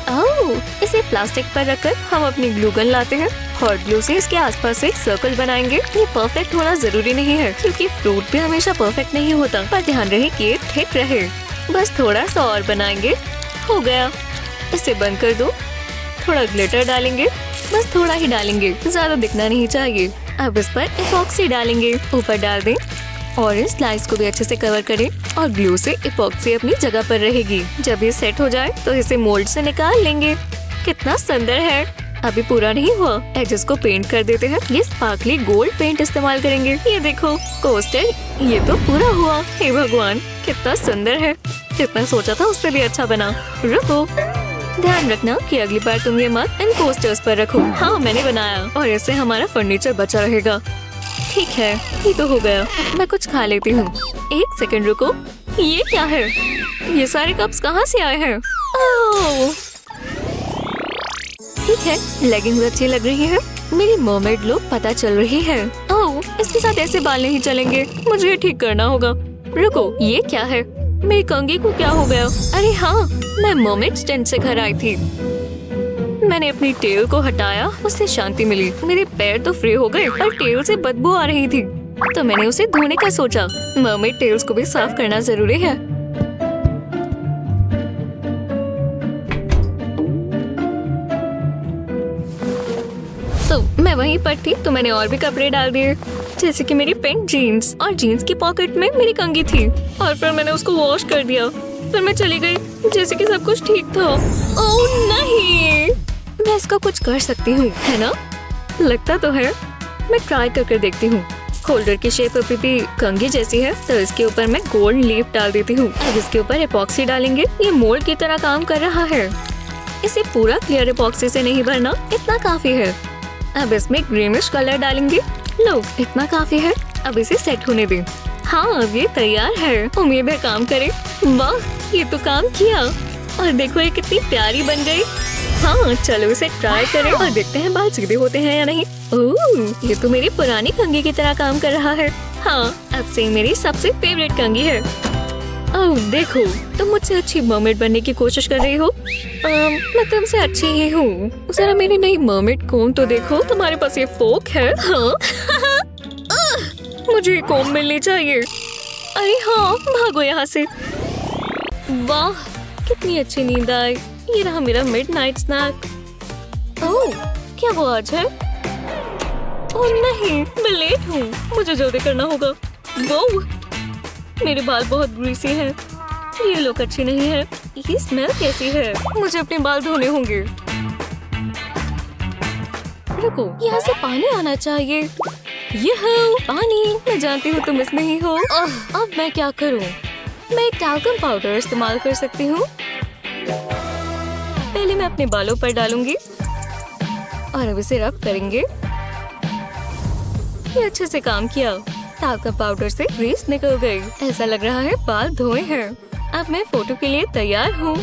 ओह, इसे प्लास्टिक पर रखकर हम अपनी ग्लू गन लाते हैं। हॉट ग्लू से इसके आसपास एक सर्कल बनाएंगे। ये परफेक्ट होना जरूरी नहीं है क्योंकि फ्रूट भी हमेशा परफेक्ट नहीं होता, पर ध्यान रहे कि ये ठीक रहे। बस थोड़ा सा और बनाएंगे। हो गया। इसे बंद कर दो। थोड़ा ग्लिटर डालेंगे। बस थोड़ा ही डालेंगे, ज्यादा दिखना नहीं चाहिए। अब इस पर इपॉक्सी डालेंगे। ऊपर डाल दें। ऑरेंज स्लाइस को भी अच्छे से कवर करें और ग्लू से इपॉक्सी अपनी जगह पर रहेगी। जब ये सेट हो जाए तो इसे मोल्ड से निकाल लेंगे। कितना सुंदर है। अभी पूरा नहीं हुआ। एजेस को पेंट कर देते हैं। ये स्पार्कली गोल्ड पेंट इस्तेमाल करेंगे। ये देखो, कोस्टर। ये तो पूरा हुआ। हे भगवान, कितना सुंदर है। जितना सोचा था उससे भी अच्छा बना। रुको, ध्यान रखना कि अगली बार तुम ये मग इन कोस्टर्स पर रखो। हाँ, मैंने बनाया और इससे हमारा फर्नीचर बचा रहेगा। ठीक है, ये तो हो गया। मैं कुछ खा लेती हूँ। एक सेकंड रुको, ये क्या है? ये सारे कप्स कहाँ से आए हैं? ओह, ठीक है, लेगिंग्स अच्छी लग रही है। मेरी मर्मेड लुक पता चल रही है। ओह, इसके साथ ऐसे बाल नहीं चलेंगे। मुझे ये ठीक करना होगा। रुको, ये क्या है? मेरी कंघी को क्या हो गया? अरे हाँ, मैं मर्मेड स्टैंड से घर आई थी। मैंने अपनी टेल को हटाया, उससे शांति मिली। मेरे पैर तो फ्री हो गए पर टेल से बदबू आ रही थी, तो मैंने उसे धोने का सोचा। मर्मेड टेल्स को भी साफ करना जरूरी है। तो मैं वहीं पर थी तो मैंने और भी कपड़े डाल दिए, जैसे कि मेरी पिंक जीन्स। और जीन्स की पॉकेट में मेरी कंघी थी और फिर मैंने उसको वॉश कर दिया। फिर मैं चली गई जैसे कि सब कुछ ठीक था। ओह नहीं, मैं इसका कुछ कर सकती हूँ, है ना? लगता तो है। मैं ट्राई कर देखती हूँ। होल्डर की शेप अभी भी कंघी जैसी है, तो इसके ऊपर मैं गोल्ड लीफ डाल देती हूँ। अब इसके ऊपर एपॉक्सी डालेंगे। ये मोल्ड की तरह काम कर रहा है। इसे पूरा क्लियर एपॉक्सी से नहीं भरना, इतना काफी है। अब इसमें ग्रीनिश कलर डालेंगे। लो, इतना काफी है। अब इसे सेट होने दें। हाँ, अब ये तैयार है। उम्मीद है काम करे। वाह, ये तो काम किया। और देखो ये कितनी प्यारी बन गई। हाँ, चलो इसे ट्राई करें और देखते हैं बाल सीधे होते हैं या नहीं। ओह, ये तो मेरी पुरानी कंघी की तरह काम कर रहा है। हाँ, अब से मेरी सबसे फेवरेट कंघी है। ओह देखो, तुम मुझसे अच्छी मर्मेड बनने की कोशिश कर रही हो। मैं तुमसे अच्छी ही हूँ। जरा मेरी नई मर्मेड कोम तो देखो। तुम्हारे पास ये फोक है? हाँ। मुझे कोम मिलनी चाहिए। अरे हाँ, भागो यहाँ से। वाह, कितनी अच्छी नींद आई। ये रहा मेरा मिडनाइट स्नैक। ओह, क्या वो आज है? ओह नहीं, मैं लेट हूँ, मुझे जल्दी करना होगा। वो मेरे बाल बहुत ग्रीसी हैं। ये लुक अच्छी नहीं है। ये स्मेल कैसी है? मुझे अपने बाल धोने होंगे। रुको, यहाँ से पानी आना चाहिए। यह पानी, मैं जानती हूँ तुम इसमें ही हो। अब मैं क्या करूँ? मैं टैल्कम पाउडर इस्तेमाल कर सकती हूँ। पहले मैं अपने बालों पर डालूंगी और अब इसे रब करेंगे। ये अच्छे से काम किया। टैल्कम पाउडर से ग्रीस निकल गई। ऐसा लग रहा है बाल धोए हैं। अब मैं फोटो के लिए तैयार हूँ।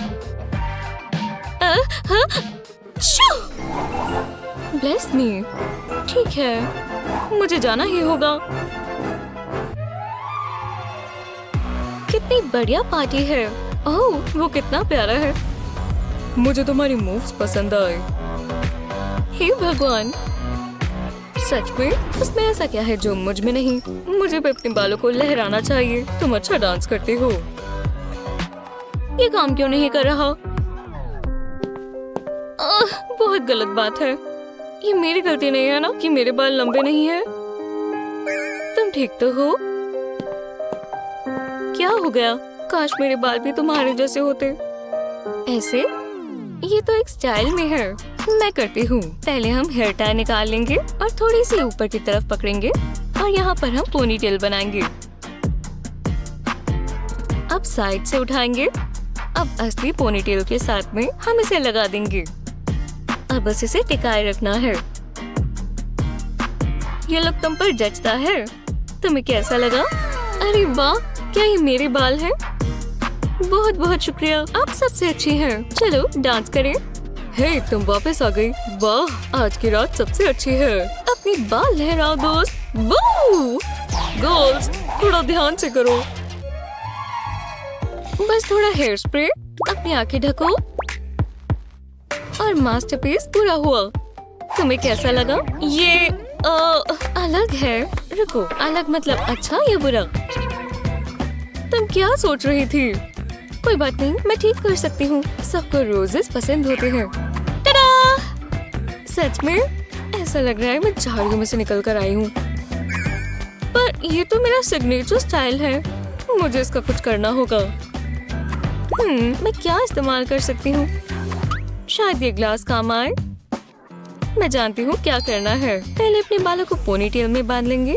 Bless me. ठीक है, मुझे जाना ही होगा। कितनी बढ़िया पार्टी है। ओह, वो कितना प्यारा है। मुझे तुम्हारी मूव्स पसंद आए। हे भगवान, सच में उसमें ऐसा क्या है जो मुझ में नहीं? मुझे भी अपने बालों को लहराना चाहिए। तुम अच्छा डांस करती हो। ये काम क्यों नहीं कर रहा? बहुत गलत बात है। ये मेरी गलती नहीं है ना कि मेरे बाल लंबे नहीं हैं। तुम ठीक तो हो? क्या हो गया? काश मेरे बाल भी तुम्हारे जैसे होते। ऐसे? ये तो एक स्टाइल में है। मैं करती हूँ। पहले हम हेयर टाई निकाल लेंगे और थोड़ी सी ऊपर की तरफ पकड़ेंगे और यहाँ पर हम पोनीटेल बनाएंगे। अब साइड से उठाएंगे। अब असली पोनीटेल के साथ में हम इसे लगा देंगे। अब बस इसे टिकाए रखना है। ये लुक तुम पर जचता है। तुम्हें कैसा लगा? अरे वाह, क्या ये मेरे बाल हैं? बहुत बहुत शुक्रिया, आप सबसे अच्छी हैं। चलो डांस करें। हे, तुम वापस आ गई। वाह, आज की रात सबसे अच्छी है। अपनी बाल लहराओ दोस्त। वो गर्ल्स, थोड़ा ध्यान से करो। बस थोड़ा हेयर स्प्रे। अपनी आंखें ढको और मास्टरपीस पूरा हुआ। तुम्हें कैसा लगा? ये अलग है। रुको, अलग मतलब अच्छा या बुरा? तुम क्या सोच रही थी? कोई बात नहीं, मैं ठीक कर सकती हूँ। सबको रोजेस पसंद होते हैं। टडा! सच में ऐसा लग रहा है मैं झाड़ियों में से निकल कर आई हूँ। पर ये तो मेरा सिग्नेचर स्टाइल है। मुझे इसका कुछ करना होगा। मैं क्या इस्तेमाल कर सकती हूँ? शायद ये ग्लास काम आए। मैं जानती हूँ क्या करना है। पहले अपने बालों को पोनीटेल में बांध लेंगे।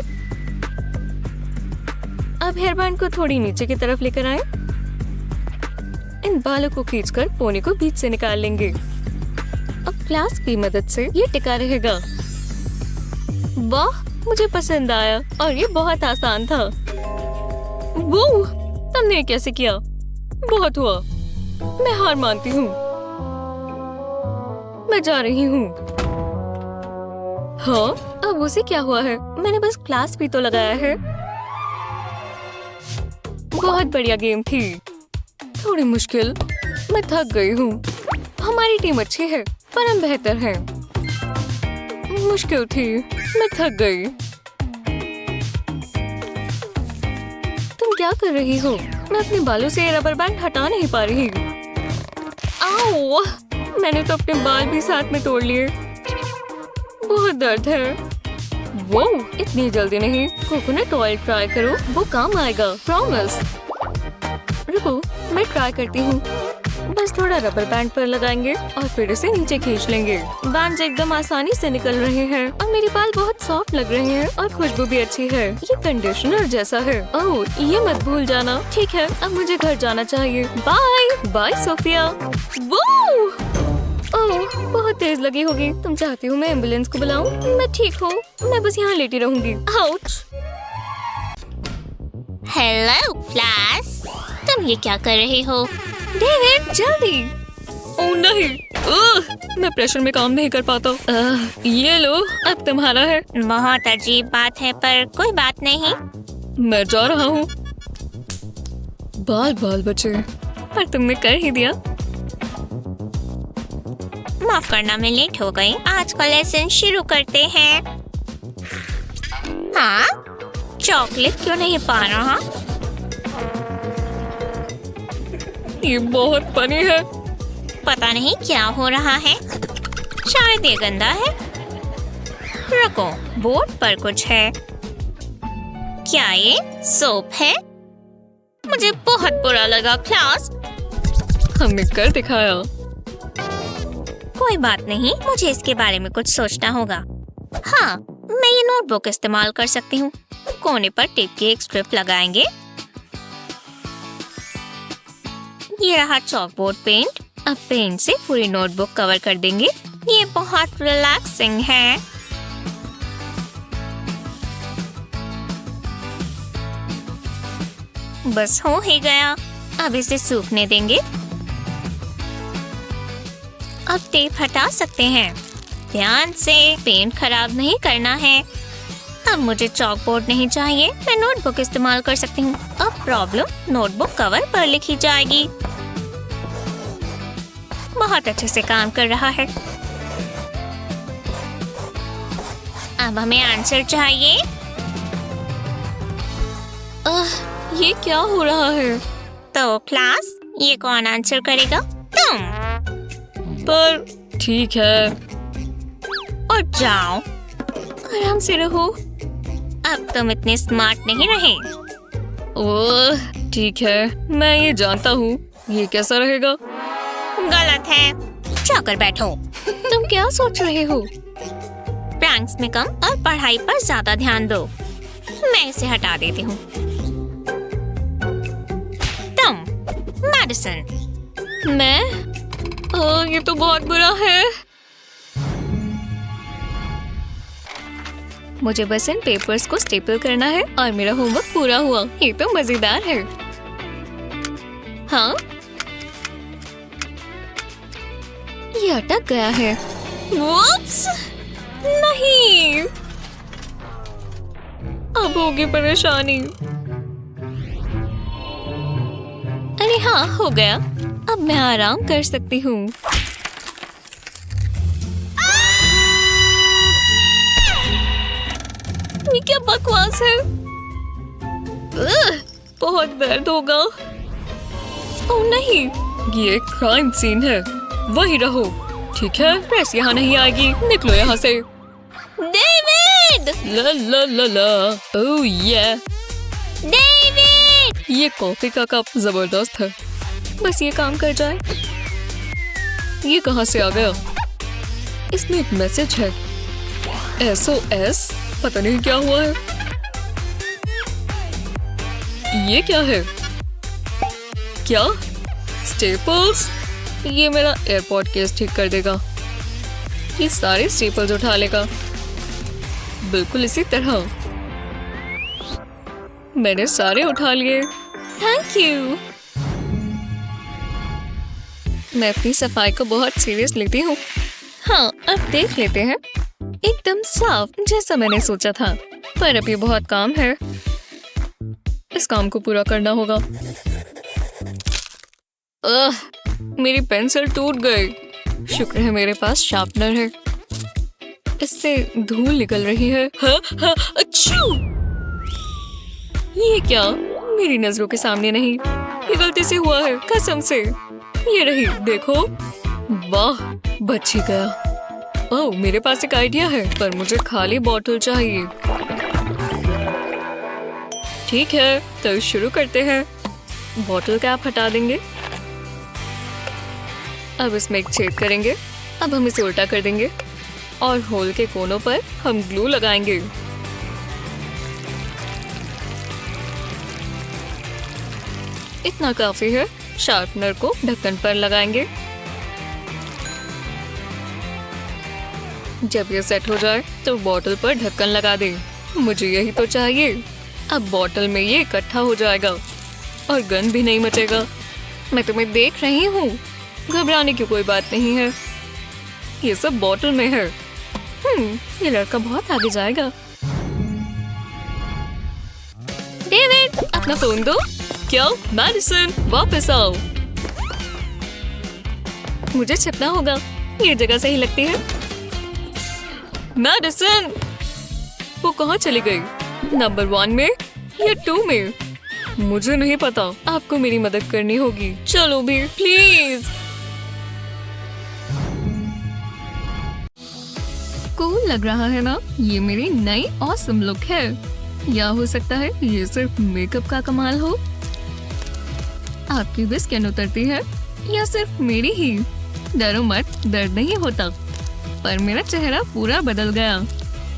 अब हेयर बैंड को थोड़ी नीचे की तरफ लेकर आए। इन बालों को खींचकर पोनी को बीच से निकाल लेंगे। अब ग्लास की मदद से ये टिका रहेगा। वाह, मुझे पसंद आया और ये बहुत आसान था। वो तुमने कैसे किया? बहुत हुआ। मैं हार मानती हूँ। मैं जा रही हूँ। हाँ, अब उसे क्या हुआ है? मैंने बस क्लास भी तो लगाया है। बहुत बढ़िया गेम थी। थोड़ी मुश्किल। मैं थक गई हूँ। हमारी टीम अच्छी है पर हम बेहतर हैं। मुश्किल थी। मैं थक गई। तुम क्या कर रही हो? मैं अपने बालों से रबर बैंड हटा नहीं पा रही। आओ! मैंने तो अपने बाल भी साथ में तोड़ लिए। बहुत दर्द है। वो इतनी जल्दी नहीं। कोकोनट ऑयल ट्राई करो, वो काम आएगा, प्रॉमिस। रुको, मैं ट्राई करती हूँ। बस थोड़ा रबर बैंड पर लगाएंगे और फिर इसे नीचे खींच लेंगे। बैंड एकदम आसानी से निकल रहे हैं और मेरे बाल बहुत सॉफ्ट लग रहे हैं और खुशबू भी अच्छी है। ये कंडीशनर जैसा है। ओह, ये मत भूल जाना। ठीक है, अब मुझे घर जाना चाहिए। Bye bye Sophia. वो ओह, बहुत तेज लगी होगी। तुम चाहती हो मैं एम्बुलेंस को बुलाऊं? मैं ठीक हूँ। मैं बस यहाँ लेटी रहूंगी। आउच! हेलो क्लास, तुम ये क्या कर रही हो? डेविड, जल्दी! ओह नहीं, मैं प्रेशर में काम नहीं कर पाता। ये लो, अब तुम्हारा है। बहुत अजीब बात है पर कोई बात नहीं। मैं जा रहा हूँ। बाल बचे, पर तुमने कर ही दिया। माफ करना, मैं लेट हो गई। आज का लेसन शुरू करते हैं। हाँ, चॉकलेट क्यों नहीं पा रहा? ये बहुत फनी है। पता नहीं क्या हो रहा है। शायद ये गंदा है। रुको, बोर्ड पर कुछ है। क्या ये सोप है? मुझे बहुत बुरा लगा क्लास। हमने कर दिखाया। कोई बात नहीं, मुझे इसके बारे में कुछ सोचना होगा। हाँ, मैं ये नोटबुक इस्तेमाल कर सकती हूँ। कोने पर टेप की एक स्ट्रिप लगाएंगे। ये रहा चॉकबोर्ड पेंट। अब पेंट से पूरी नोटबुक कवर कर देंगे। ये बहुत रिलैक्सिंग है। बस हो ही गया। अब इसे सूखने देंगे। अब टेप हटा सकते हैं। ध्यान से, पेंट खराब नहीं करना है। अब मुझे चॉकबोर्ड नहीं चाहिए, मैं नोटबुक इस्तेमाल कर सकती हूँ। अब प्रॉब्लम नोटबुक कवर पर लिखी जाएगी। बहुत अच्छे से काम कर रहा है। अब हमें आंसर चाहिए। ये क्या हो रहा है? तो क्लास, ये कौन आंसर करेगा? तुम। पर ठीक है। और जाओ, आराम से रहो। अब तुम इतने स्मार्ट नहीं रहे। ओह ठीक है, मैं ये जानता हूँ। ये कैसा रहेगा? गलत है। जाकर बैठो। तुम क्या सोच रहे हो? प्रैंक्स में कम और पढ़ाई पर ज्यादा ध्यान दो। मैं इसे हटा देती हूँ। तुम, मैडिसन। मैं? ये तो बहुत बुरा है। मुझे बस इन पेपर्स को स्टेपल करना है और मेरा होमवर्क पूरा हुआ। ये तो मजेदार है। हाँ, ये अटक गया है। Whoops! नहीं, अब होगी परेशानी। अरे हाँ, हो गया। अब मैं आराम कर सकती हूँ। ये क्या बकवास है? बहुत दर्द होगा। ओह नहीं, ये क्राइम सीन है। वही रहो। ठीक है, प्रेस यहाँ नहीं आएगी। निकलो यहाँ से। डेविड! ला ला ला ला। ओह ये डेविड! ये कॉफी का कप जबरदस्त है। बस ये काम कर जाए। ये कहाँ से आ गया? इसमें एक मैसेज है। SOS। पता नहीं क्या हुआ है। ये क्या है? क्या स्टेपल्स? ये मेरा एयरपोर्ट केस ठीक कर देगा। ये सारे स्टेपल्स उठा लेगा, बिल्कुल इसी तरह। मैंने सारे उठा लिए। Thank you. मैं अपनी सफाई को बहुत सीरियस लेती हूँ। हाँ, अब देख लेते हैं। एकदम साफ, जैसा मैंने सोचा था। पर अभी बहुत काम है। इस काम को पूरा करना होगा। मेरी पेंसिल टूट गई। शुक्र है मेरे पास शार्पनर है। इससे धूल निकल रही है। हाँ, हाँ, अच्छू! ये क्या? मेरी नजरों के सामने नहीं। ये गलती से हुआ है, कसम से। ये रही, देखो। वाह, बच ही गया। ओह, मेरे पास एक आइडिया है, पर मुझे खाली बॉटल चाहिए। ठीक है, तो शुरू करते हैं। बॉटल कैप हटा देंगे। अब इसमें एक छेद करेंगे। अब हम इसे उल्टा कर देंगे और होल के कोनों पर हम ग्लू लगाएंगे। इतना काफी है। शार्पनर को ढक्कन पर लगाएंगे। जब ये सेट हो जाए तो बॉटल पर ढक्कन लगा दें। मुझे यही तो चाहिए। अब बॉटल में ये इकट्ठा हो जाएगा और गंध भी नहीं मचेगा। मैं तुम्हें देख रही हूँ। घबराने की कोई बात नहीं है। ये सब बॉटल में है। ये लड़का बहुत आगे जाएगा। डेविड, अपना फोन दो। क्या? मैडिसन, वापस आओ। मुझे छिपना होगा। ये जगह सही लगती है। मैडिसन, वो कहाँ चली गई? नंबर 1 में या 2 में? मुझे नहीं पता। आपको मेरी मदद करनी होगी। चलो भी, प्लीज। कूल लग रहा है ना? ये मेरी नई ऑसम लुक है। या हो सकता है ये सिर्फ मेकअप का कमाल हो। आपकी भी स्किन उतरती है या सिर्फ मेरी ही? डरो मत, दर्द नहीं होता। पर मेरा चेहरा पूरा बदल गया।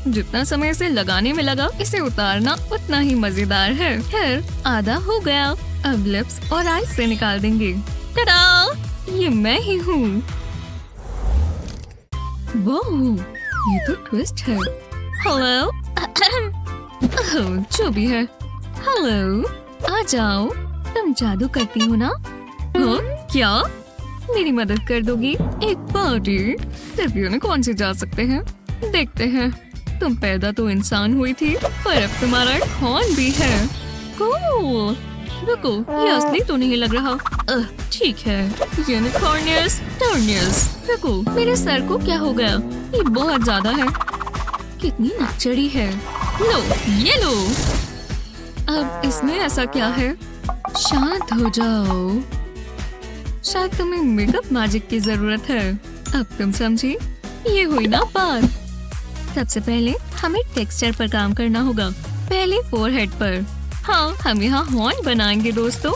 जितना समय इसे लगाने में लगा, इसे उतारना उतना ही मजेदार है। हेयर आधा हो गया। अब लिप्स और आईज से निकाल देंगे। टडा! ये मैं ही हूँ। वाह, ये तो ट्विस्ट है। हेलो, जो भी है। हेलो, आ जाओ। तुम जादू करती हो ना? हाँ, क्या? मेरी मदद कर दोगी? एक पार्टी सिर्फ यूनिकॉर्न से जा सकते हैं। देखते हैं। तुम पैदा तो इंसान हुई थी, पर अब तुम्हारा एक हॉर्न भी है। कूल। रुको, ये असली तो नहीं लग रहा। ठीक है। यूनिकॉर्नियस टर्नियस। रुको, मेरे सर को क्या हो गया? ये बहुत ज्यादा है। कितनी नक्चड़ी है। लो, ये लो। अब इसमें ऐसा क्या है? शांत हो जाओ। शायद तुम्हें मेकअप मैजिक की जरूरत है। अब तुम समझी? ये हुई ना बात। सबसे पहले हमें टेक्सचर पर काम करना होगा। पहले फोरहेड पर। हाँ, हम यहाँ हॉर्न बनाएंगे दोस्तों।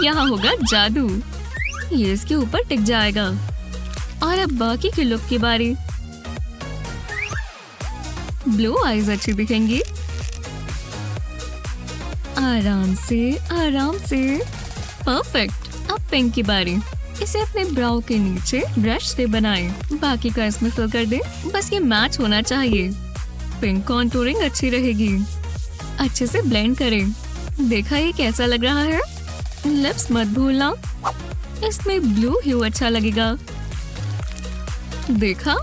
यहाँ होगा जादू। ये इसके ऊपर टिक जाएगा। और अब बाकी की लुक की बारी। ब्लू आईज अच्छी दिखेंगी। आराम से, आराम से। परफेक्ट। अब पिंक की बारी। इसे अपने ब्राउ के नीचे ब्रश से बनाएं। बाकी का इसमें फिल कर दें। बस ये मैच होना चाहिए। पिंक कॉन्टूरिंग अच्छी रहेगी। अच्छे से ब्लेंड करें। देखा ये कैसा लग रहा है? लिप्स मत भूलना। इसमें ब्लू ह्यू अच्छा लगेगा। देखा?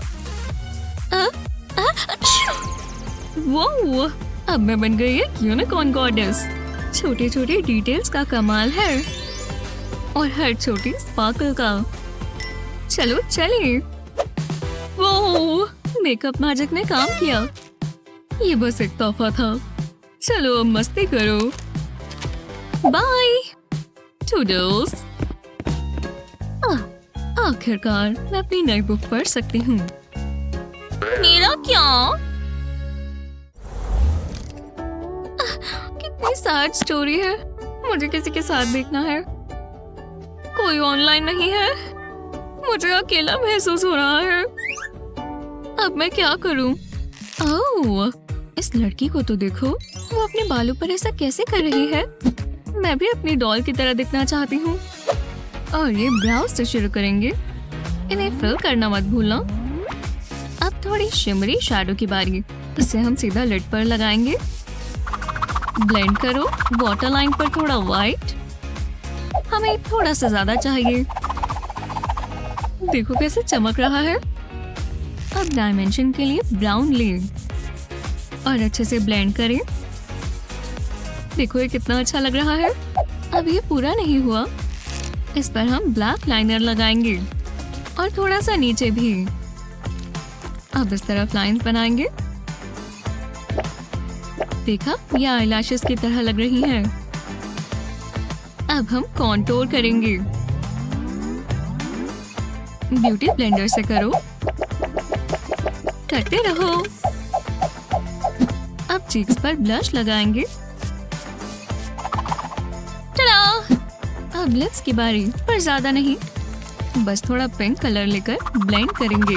वो अब मैं बन गई एक यूनिकॉर्न गॉडेस। छोटे छोटे डिटेल्स का कमाल है और हर छोटी स्पार्कल का। चलो चलिए। वो मेकअप मैजिक ने काम किया। ये बस एक तोहफा था। चलो अब मस्ती करो। Bye toodles. आखिरकार मैं अपनी नई बुक पढ़ सकती हूँ। मेरा क्या? कितनी सैड स्टोरी है। मुझे किसी के साथ देखना है। कोई ऑनलाइन नहीं है। मुझे अकेला महसूस हो रहा है। अब मैं क्या करूं? ओह, इस लड़की को तो देखो। वो अपने बालों पर ऐसा कैसे कर रही है? मैं भी अपनी डॉल की तरह दिखना चाहती हूँ। और ये ब्राउज से शुरू करेंगे। इन्हें फिल करना मत भूलना। अब थोड़ी शिमरी शैडो की बारी। इसे हम सीधा लिड पर लगाएंगे। ब्लेंड करो। वाटर लाइन पर थोड़ा व्हाइट। हमें थोड़ा सा ज्यादा चाहिए। देखो कैसे चमक रहा है। अब डायमेंशन के लिए ब्राउन ले और अच्छे से ब्लेंड करें। देखो ये कितना अच्छा लग रहा है। अब ये पूरा नहीं हुआ। इस पर हम ब्लैक लाइनर लगाएंगे और थोड़ा सा नीचे भी। अब इस तरफ लाइंस बनाएंगे। देखा, ये आईलैशेस की तरह लग रही हैं। अब हम कॉन्टूर करेंगे। ब्यूटी ब्लेंडर से करो। करते रहो। अब चीक्स पर ब्लश लगाएंगे। टडा! अब लिप्स की बारी, पर ज्यादा नहीं। बस थोड़ा पिंक कलर लेकर ब्लेंड करेंगे।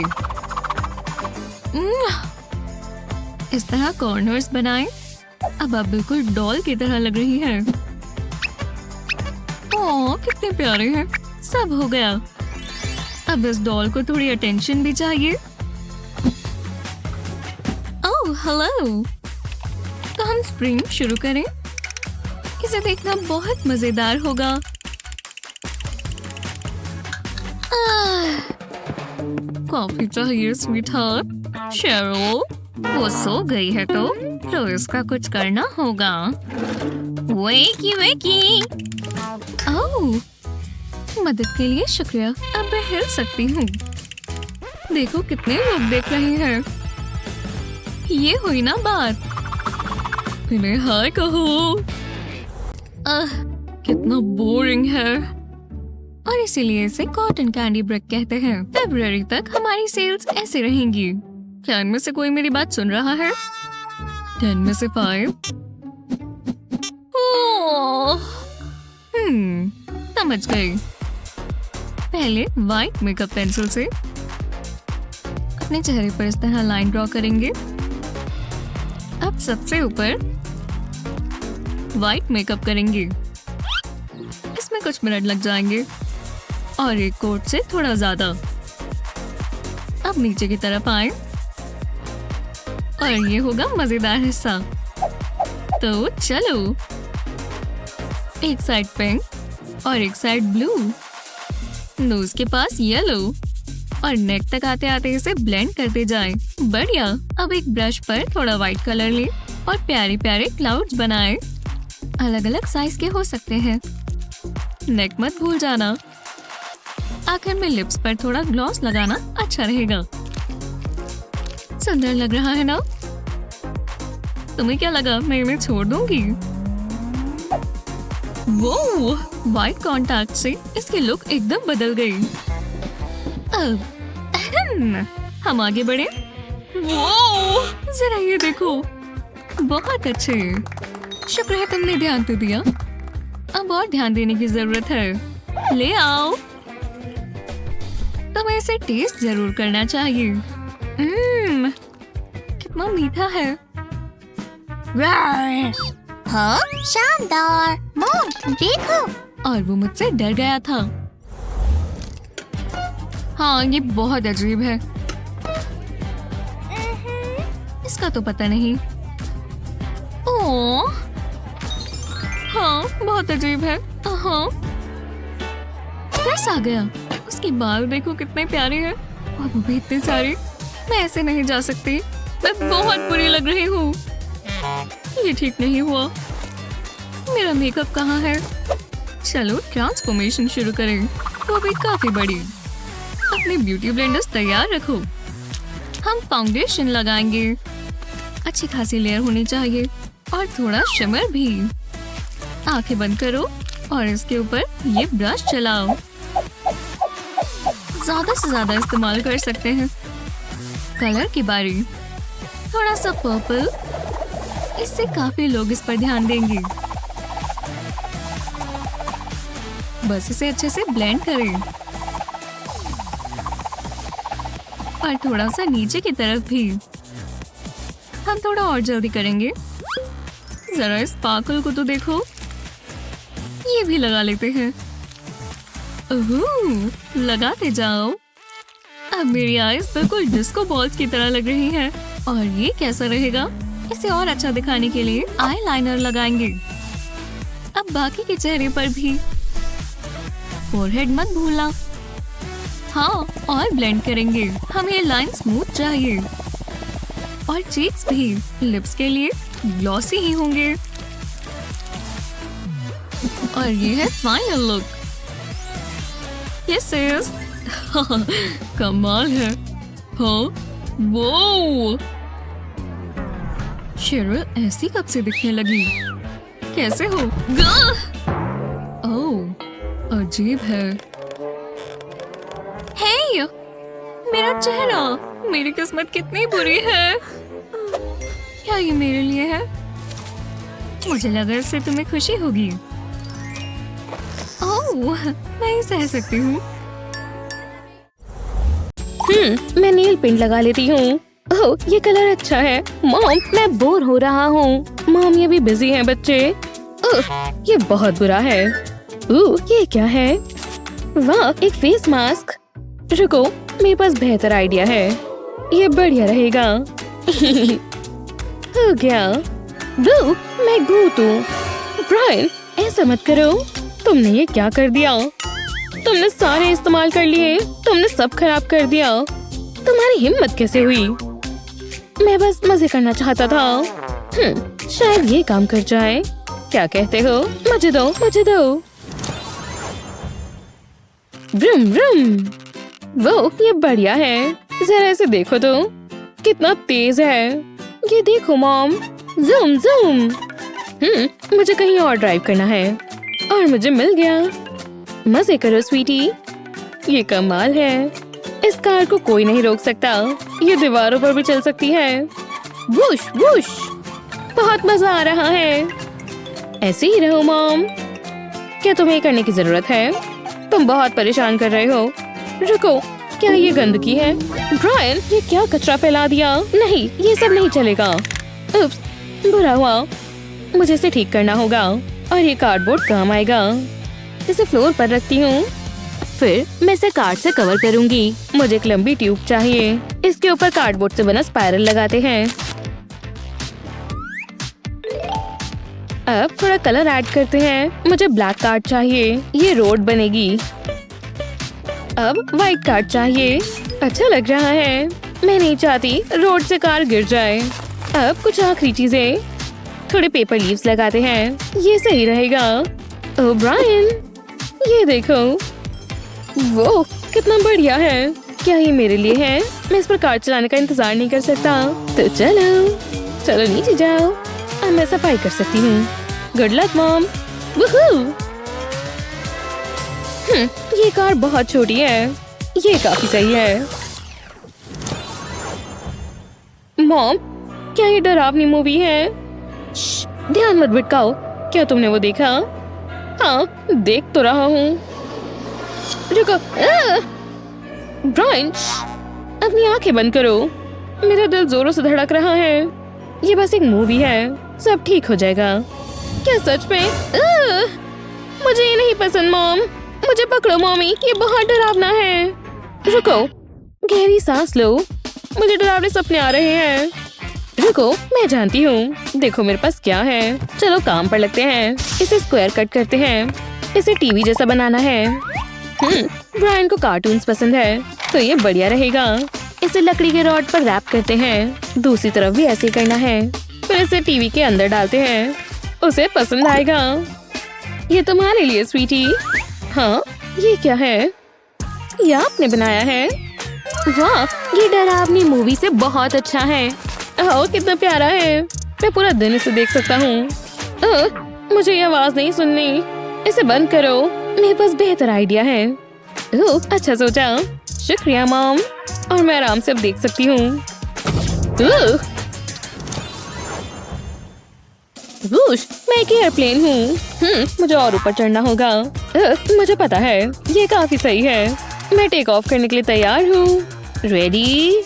इस तरह कॉर्नर्स बनाएं। अब आप बिल्कुल डॉल की तरह लग रही है। ओह, कितने प्यारे हैं। सब हो गया। अब इस डॉल को थोड़ी अटेंशन भी चाहिए। ओह, हेलो। तो हम स्प्रिंग शुरू करें। इसे देखना बहुत मजेदार होगा। कॉफी चाहिए स्वीट हार्ट। शेरोल, वो सो गई है तो इसका कुछ करना होगा। वेकी वेकी। ओह, मदद के लिए शुक्रिया। अब मैं हिल सकती हूँ। देखो कितने लोग देख रहे हैं। ये हुई ना बात। इन्हें हाय कहो। कितना बोरिंग है। और इसीलिए इसे कॉटन कैंडी ब्रेक कहते हैं। फरवरी तक हमारी सेल्स ऐसे रहेंगी। क्या इनमें से कोई मेरी बात सुन रहा है? 10 में से 5। समझ गई। पहले व्हाइट मेकअप पेंसिल से अपने चेहरे पर इस तरह लाइन ड्रॉ करेंगे। अब सबसे ऊपर व्हाइट मेकअप करेंगे। इसमें कुछ मिनट लग जाएंगे और एक कोट से थोड़ा ज्यादा। अब नीचे की तरफ आए और ये होगा मजेदार हिस्सा। तो चलो, एक साइड पिंक और एक साइड ब्लू, नोज के पास येलो और नेक तक आते आते इसे ब्लेंड करते जाएं। बढ़िया। अब एक ब्रश पर थोड़ा व्हाइट कलर ले और प्यारे प्यारे क्लाउड्स बनाएं। अलग अलग साइज के हो सकते हैं। नेक मत भूल जाना। आखिर में लिप्स पर थोड़ा ग्लॉस लगाना अच्छा रहेगा। सुंदर लग रहा है ना? तुम्हें क्या लगा मैं इन्हें छोड़ दूंगी? वो व्हाइट कॉन्टैक्ट से इसकी लुक एकदम बदल गई। अब हम आगे बढ़े। वो जरा ये देखो, बहुत अच्छे। शुक्र है तुमने ध्यान तो दिया। अब और ध्यान देने की जरूरत है। ले आओ। तुम्हें इसे टेस्ट जरूर करना चाहिए। कितना मीठा है। हाँ, शानदार। मॉम देखो। और वो मुझसे डर गया था। हाँ, ये बहुत अजीब है। इसका तो पता नहीं। ओह, हाँ, बहुत अजीब है। हाँ, कैसा आ गया? उसके बाल देखो कितने प्यारे हैं और वो भी इतने सारे। मैं ऐसे नहीं जा सकती। मैं बहुत बुरी लग रही हूँ। ये ठीक नहीं हुआ। मेरा मेकअप कहाँ है? चलो ट्रांसफॉर्मेशन शुरू करें, वो भी काफी बड़ी। अपने ब्यूटी ब्लेंडर्स तैयार रखो। हम फाउंडेशन लगाएंगे। अच्छी खासी लेयर होनी चाहिए और थोड़ा शिमर भी। आंखें बंद करो और इसके ऊपर ये ब्रश चलाओ। ज्यादा से ज्यादा इस्तेमाल कर सकते हैं। कलर की बारी। थोड़ा सा पर्पल। इससे काफी लोग इस पर ध्यान देंगे। बस इसे अच्छे से ब्लेंड करें और थोड़ा सा नीचे की तरफ भी। हम थोड़ा और जल्दी करेंगे। जरा इस स्पार्कल को तो देखो। ये भी लगा लेते हैं। ओह, लगाते जाओ। अब मेरी आईज बिल्कुल डिस्को बॉल्स की तरह लग रही हैं। और ये कैसा रहेगा? इसे और अच्छा दिखाने के लिए आई लाइनर लगाएंगे। अब बाकी के चेहरे पर भी। फोरहेड मत भूलना। हाँ, और ब्लेंड करेंगे। हमें लाइन स्मूथ चाहिए और चीक्स भी। लिप्स के लिए ग्लॉसी ही होंगे। और ये है फाइनल लुक। Yes yes. कमाल है। हाँ, वो शेरल ऐसी कब से दिखने लगी? कैसे हो? ओह, अजीब है। हे, मेरा चेहरा। मेरी किस्मत कितनी बुरी है। क्या ये मेरे लिए है? मुझे लगा इससे तुम्हें खुशी होगी। ओह, मैं ही सह सकती हूँ। मैं नेल पेंट लगा लेती हूँ। ओह, ये कलर अच्छा है। मॉम, मैं बोर हो रहा हूँ। मॉम, ये भी बिजी हैं बच्चे। ओह, ये बहुत बुरा है। ये क्या है? वाह, एक फेस मास्क। रुको, मेरे पास बेहतर आइडिया है। ये बढ़िया रहेगा। हो गया। ब्लू, मैं भूत हूँ। ब्रायन, ऐसा मत करो। तुमने ये क्या कर दिया? तुमने सारे इस्तेमाल कर लिए। तुमने सब खराब कर दिया। तुम्हारी हिम्मत कैसे हुई? मैं बस मजे करना चाहता था। शायद ये काम कर जाए। क्या कहते हो? मुझे दो, मुझे दो। Vroom vroom. वो, ये बढ़िया है। जरा इसे देखो तो, कितना तेज है। ये देखो मॉम, जूम जूम। मुझे कहीं और ड्राइव करना है और मुझे मिल गया। मजे करो स्वीटी। ये कमाल है। इस कार को कोई नहीं रोक सकता। ये दीवारों पर भी चल सकती है। वुश वुश, बहुत मजा आ रहा है। ऐसे ही रहो मॉम। क्या तुम्हें करने की जरूरत है? तुम बहुत परेशान कर रहे हो। रुको, क्या ये गंदगी है? ब्रायन, ये क्या कचरा फैला दिया? नहीं, ये सब नहीं चलेगा। उप्स, बुरा हुआ। मुझे इसे ठीक करना होगा और ये कार्डबोर्ड काम आएगा। इसे फ्लोर पर रखती हूँ, फिर मैं इसे कार्ड से कवर करूंगी। मुझे एक लंबी ट्यूब चाहिए। इसके ऊपर कार्डबोर्ड से बना स्पाइरल लगाते हैं। अब थोड़ा कलर ऐड करते हैं। मुझे ब्लैक कार्ड चाहिए। ये रोड बनेगी। अब व्हाइट कार्ड चाहिए। अच्छा लग रहा है। मैं नहीं चाहती रोड से कार गिर जाए। अब कुछ आखिरी चीजें, थोड़े पेपर लीव्स लगाते हैं। ये सही रहेगा। ओह ब्रायन, ये देखो, वो कितना बढ़िया है। क्या ये मेरे लिए है? मैं इस पर कार चलाने का इंतजार नहीं कर सकता। तो चलो नीचे जाओ। अब मैं सफाई कर सकती हूँ। Good luck mom. ये कार बहुत छोटी है। ये काफी सही है। मॉम, क्या ये डरावनी मूवी है? श्श, ध्यान मत भटकाओ। क्या तुमने वो देखा? हाँ, देख तो रहा हूँ। रुको। ब्रायन, अपनी आंखें बंद करो। मेरा दिल जोरों से धड़क रहा है। ये बस एक मूवी है, सब ठीक हो जाएगा। क्या सच में? मुझे ये नहीं पसंद मॉम। मुझे पकड़ो मॉमी, ये बहुत डरावना है। रुको, गहरी सांस लो। मुझे डरावने सपने आ रहे हैं। रुको, मैं जानती हूँ। देखो मेरे पास क्या है। चलो काम पर लगते हैं। इसे स्क्वायर कट करते हैं। इसे टीवी जैसा बनाना है। ब्रायन को कार्टून्स पसंद है, तो ये बढ़िया रहेगा। इसे लकड़ी के रॉड पर रैप करते हैं। दूसरी तरफ भी ऐसे ही करना है। फिर इसे टीवी के अंदर डालते हैं। उसे पसंद आएगा। ये तुम्हारे लिए स्वीटी। हाँ, ये क्या है? ये आपने बनाया है? वाह, ये डरावनी मूवी से बहुत अच्छा है। ओह, कितना प्यारा है। मैं पूरा दिन इसे देख सकता हूँ। मुझे ये आवाज नहीं सुननी। इसे बंद करो। मेरे पास बेहतर आइडिया है। ओह, अच्छा सोचा। शुक्रिया मॉम। और मैं आराम से अब देख सकती हूँ। मैं एक एयरप्लेन हूँ। मुझे और ऊपर चढ़ना होगा। मुझे पता है, ये काफी सही है। मैं टेक ऑफ करने के लिए तैयार हूँ। रेडी?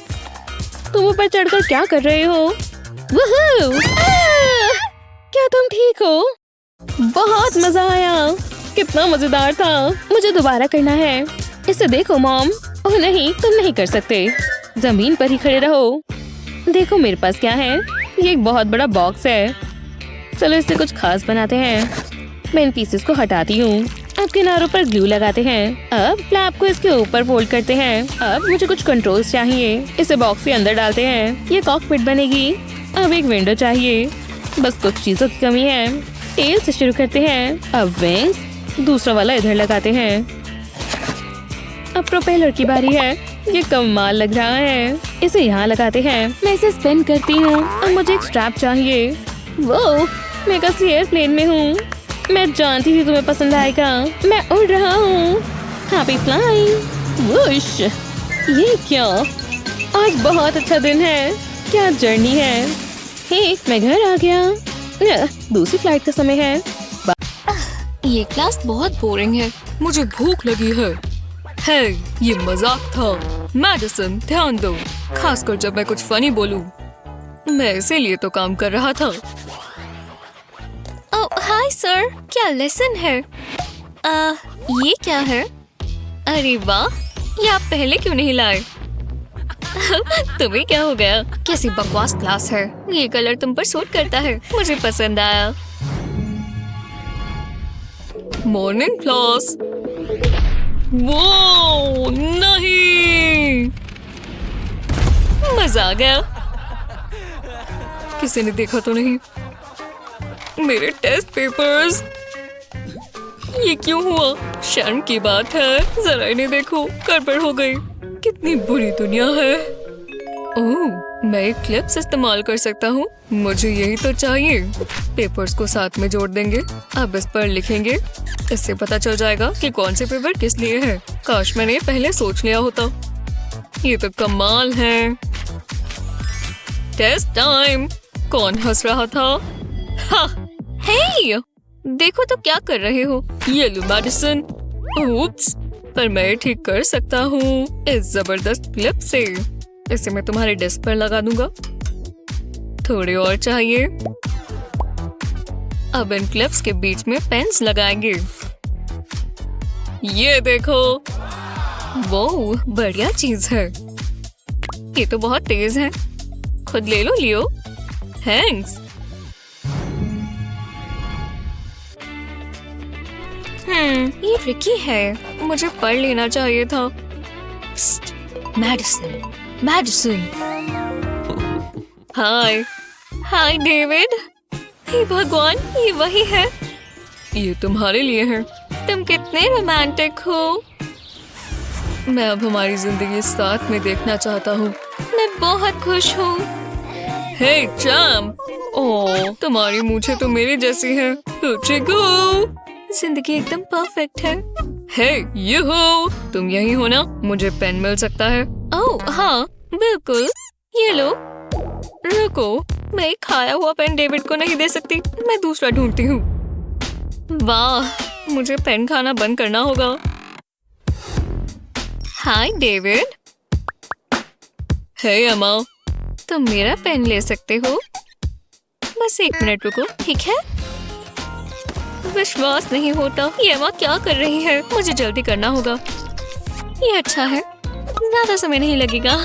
तुम ऊपर चढ़कर क्या कर रहे हो? वूहू! क्या तुम ठीक हो? बहुत मजा आया। कितना मजेदार था। मुझे दोबारा करना है। इसे देखो मॉम। ओह नहीं, तुम नहीं कर सकते। जमीन पर ही खड़े रहो। देखो मेरे पास क्या है। ये एक बहुत बड़ा बॉक्स है। चलो इससे कुछ खास बनाते हैं। मैं इन पीसेस को हटाती हूँ। अब किनारों पर ग्लू लगाते हैं। अब फ्लैप को इसके ऊपर फोल्ड करते हैं। अब मुझे कुछ कंट्रोल्स चाहिए। इसे बॉक्स के अंदर डालते हैं। ये कॉकपिट बनेगी। अब एक विंडो चाहिए। बस कुछ चीजों की कमी है। टेल से शुरू करते हैं। अब विंग्स, दूसरा वाला इधर लगाते हैं। अब प्रोपेलर की बारी है। ये कमाल लग रहा है। इसे यहाँ लगाते हैं। मैं इसे स्पिन करती हूँ। अब मुझे एक स्ट्रैप चाहिए। वो, मैं असली एयरप्लेन में हूँ। मैं जानती थी तुम्हें पसंद आएगा। मैं उड़ रहा हूँ। Happy flying. वुश! ये क्या? आज बहुत अच्छा दिन है। क्या जर्नी है। हे, मैं घर आ गया। दूसरी फ्लाइट का समय है। ये क्लास बहुत बोरिंग है। मुझे भूख लगी है। हे, ये मजाक था। मैडिसन, ध्यान दो, खासकर जब मैं कुछ फनी बोलूं। मैं इसीलिए तो काम कर रहा था। ओह हाय सर, क्या लेसन है? ये क्या है? अरे वाह, ये आप पहले क्यों नहीं लाए? तुम्हें क्या हो गया? कैसी बकवास क्लास है। ये कलर तुम पर सूट करता है। मुझे पसंद आया। Morning class. वो नहीं, मजा आ गया। किसी ने देखा तो नहीं? मेरे टेस्ट पेपर्स। ये क्यों हुआ? शर्म की बात है। जरा इन्हें देखो, गड़बड़ हो गई। कितनी बुरी दुनिया है। ओह, मैं एक क्लिप्स इस्तेमाल कर सकता हूँ। मुझे यही तो चाहिए। पेपर्स को साथ में जोड़ देंगे। अब इस पर लिखेंगे। इससे पता चल जाएगा कि कौन से पेपर किस लिए है। काश मैंने पहले सोच लिया होता। ये तो कमाल है। Test time. कौन हंस रहा था? हाँ, हे, देखो तो क्या कर रहे हो? ये लो मेडिसिन। उप्स, पर मैं ठीक कर सकता हूँ इस जबरदस्त क्लिप से। इसे मैं तुम्हारे डेस्क पर लगा दूंगा। थोड़े और चाहिए। अब इन क्लिप्स के बीच में पेन्स लगाएंगे। ये देखो, वो बढ़िया चीज है। ये तो बहुत तेज है। खुद ले लो लियो। थैंक्स। ये ट्रिकी है। मुझे पढ़ लेना चाहिए था। Medicine, medicine. Hi, hi David. हे भगवान, ये वही है। ये तुम्हारे लिए है। तुम कितने रोमांटिक हो। मैं अब हमारी जिंदगी साथ में देखना चाहता हूँ। मैं बहुत खुश हूँ। हे चैम्प, ओह, तुम्हारी मूछें तो मेरी जैसी है। जिंदगी एकदम परफेक्ट है। हे यूहू, तुम यही हो ना? मुझे पेन मिल सकता है? ओह हाँ, बिल्कुल। ये लो। रुको, मैं एक खाया हुआ पेन डेविड को नहीं दे सकती। मैं दूसरा ढूंढती हूँ। वाह, मुझे पेन खाना बंद करना होगा। हाय डेविड। हे अम्मा, तुम मेरा पेन ले सकते हो? बस 1 मिनट रुको, ठीक है? विश्वास नहीं होता, ये अम्मा क्या कर रही है? मुझे जल्दी करना होगा। ये अच्छा है, ज्यादा समय नहीं लगेगा।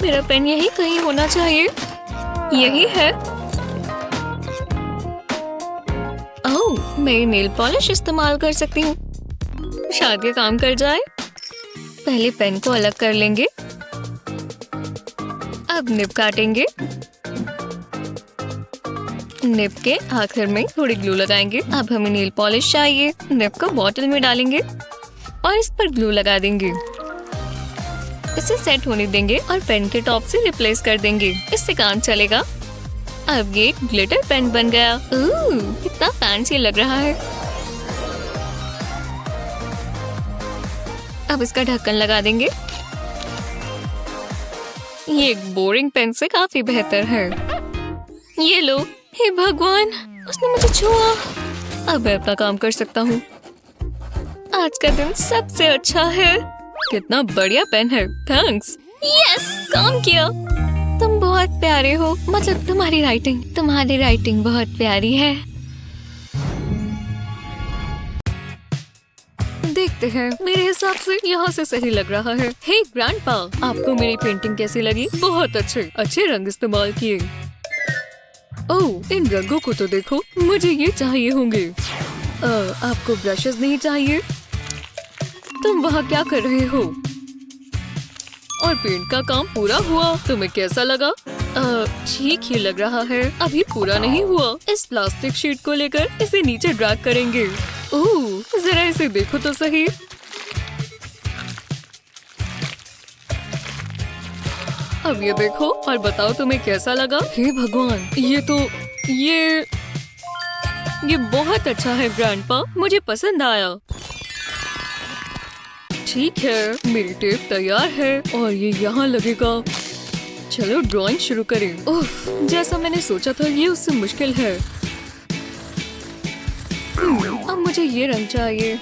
मेरा पेन यही कहीं होना चाहिए। यही है। ओह, मैं नेल पॉलिश इस्तेमाल कर सकती हूँ। शायद ये काम कर जाए। पहले पेन को अलग कर लेंगे। अब निब काटेंगे। निब के आखिर में थोड़ी ग्लू लगाएंगे। अब हमें नेल पॉलिश चाहिए। निब को बॉटल में डालेंगे और इस पर ग्लू लगा देंगे। इसे सेट होने देंगे और पेन के टॉप से रिप्लेस कर देंगे। इससे काम चलेगा। अब ये ग्लिटर पेन बन गया। कितना फैंसी लग रहा है। अब इसका ढक्कन लगा देंगे। ये एक बोरिंग पेन से काफी बेहतर है। ये लो। हे भगवान, उसने मुझे छुआ। अब मैं अपना काम कर सकता हूँ। आज का दिन सबसे अच्छा है। कितना बढ़िया पेन है। थैंक्स। यस, काम किया। तुम बहुत प्यारे हो। मतलब तुम्हारी राइटिंग बहुत प्यारी है। देखते हैं। मेरे हिसाब से यहाँ से सही लग रहा है। हे ग्रैंडपा, आपको मेरी पेंटिंग कैसी लगी? बहुत अच्छे रंग इस्तेमाल किए। ओह, इन रंगों को तो देखो। मुझे ये चाहिए होंगे। आपको ब्रशेस नहीं चाहिए? तुम वहाँ क्या कर रहे हो? और पेंट का काम पूरा हुआ। तुम्हें कैसा लगा? ठीक ही लग रहा है। अभी पूरा नहीं हुआ। इस प्लास्टिक शीट को लेकर इसे नीचे ड्रैग करेंगे। ओह, जरा इसे देखो तो सही। अब ये देखो और बताओ तुम्हें कैसा लगा? हे भगवान, ये बहुत अच्छा है ग्रैंडपा। मुझे पसंद आया। ठीक है, मेरी टेप तैयार है और ये यहाँ लगेगा। चलो ड्राइंग शुरू करें। उफ, जैसा मैंने सोचा था ये उससे मुश्किल है। अब मुझे ये रंग चाहिए।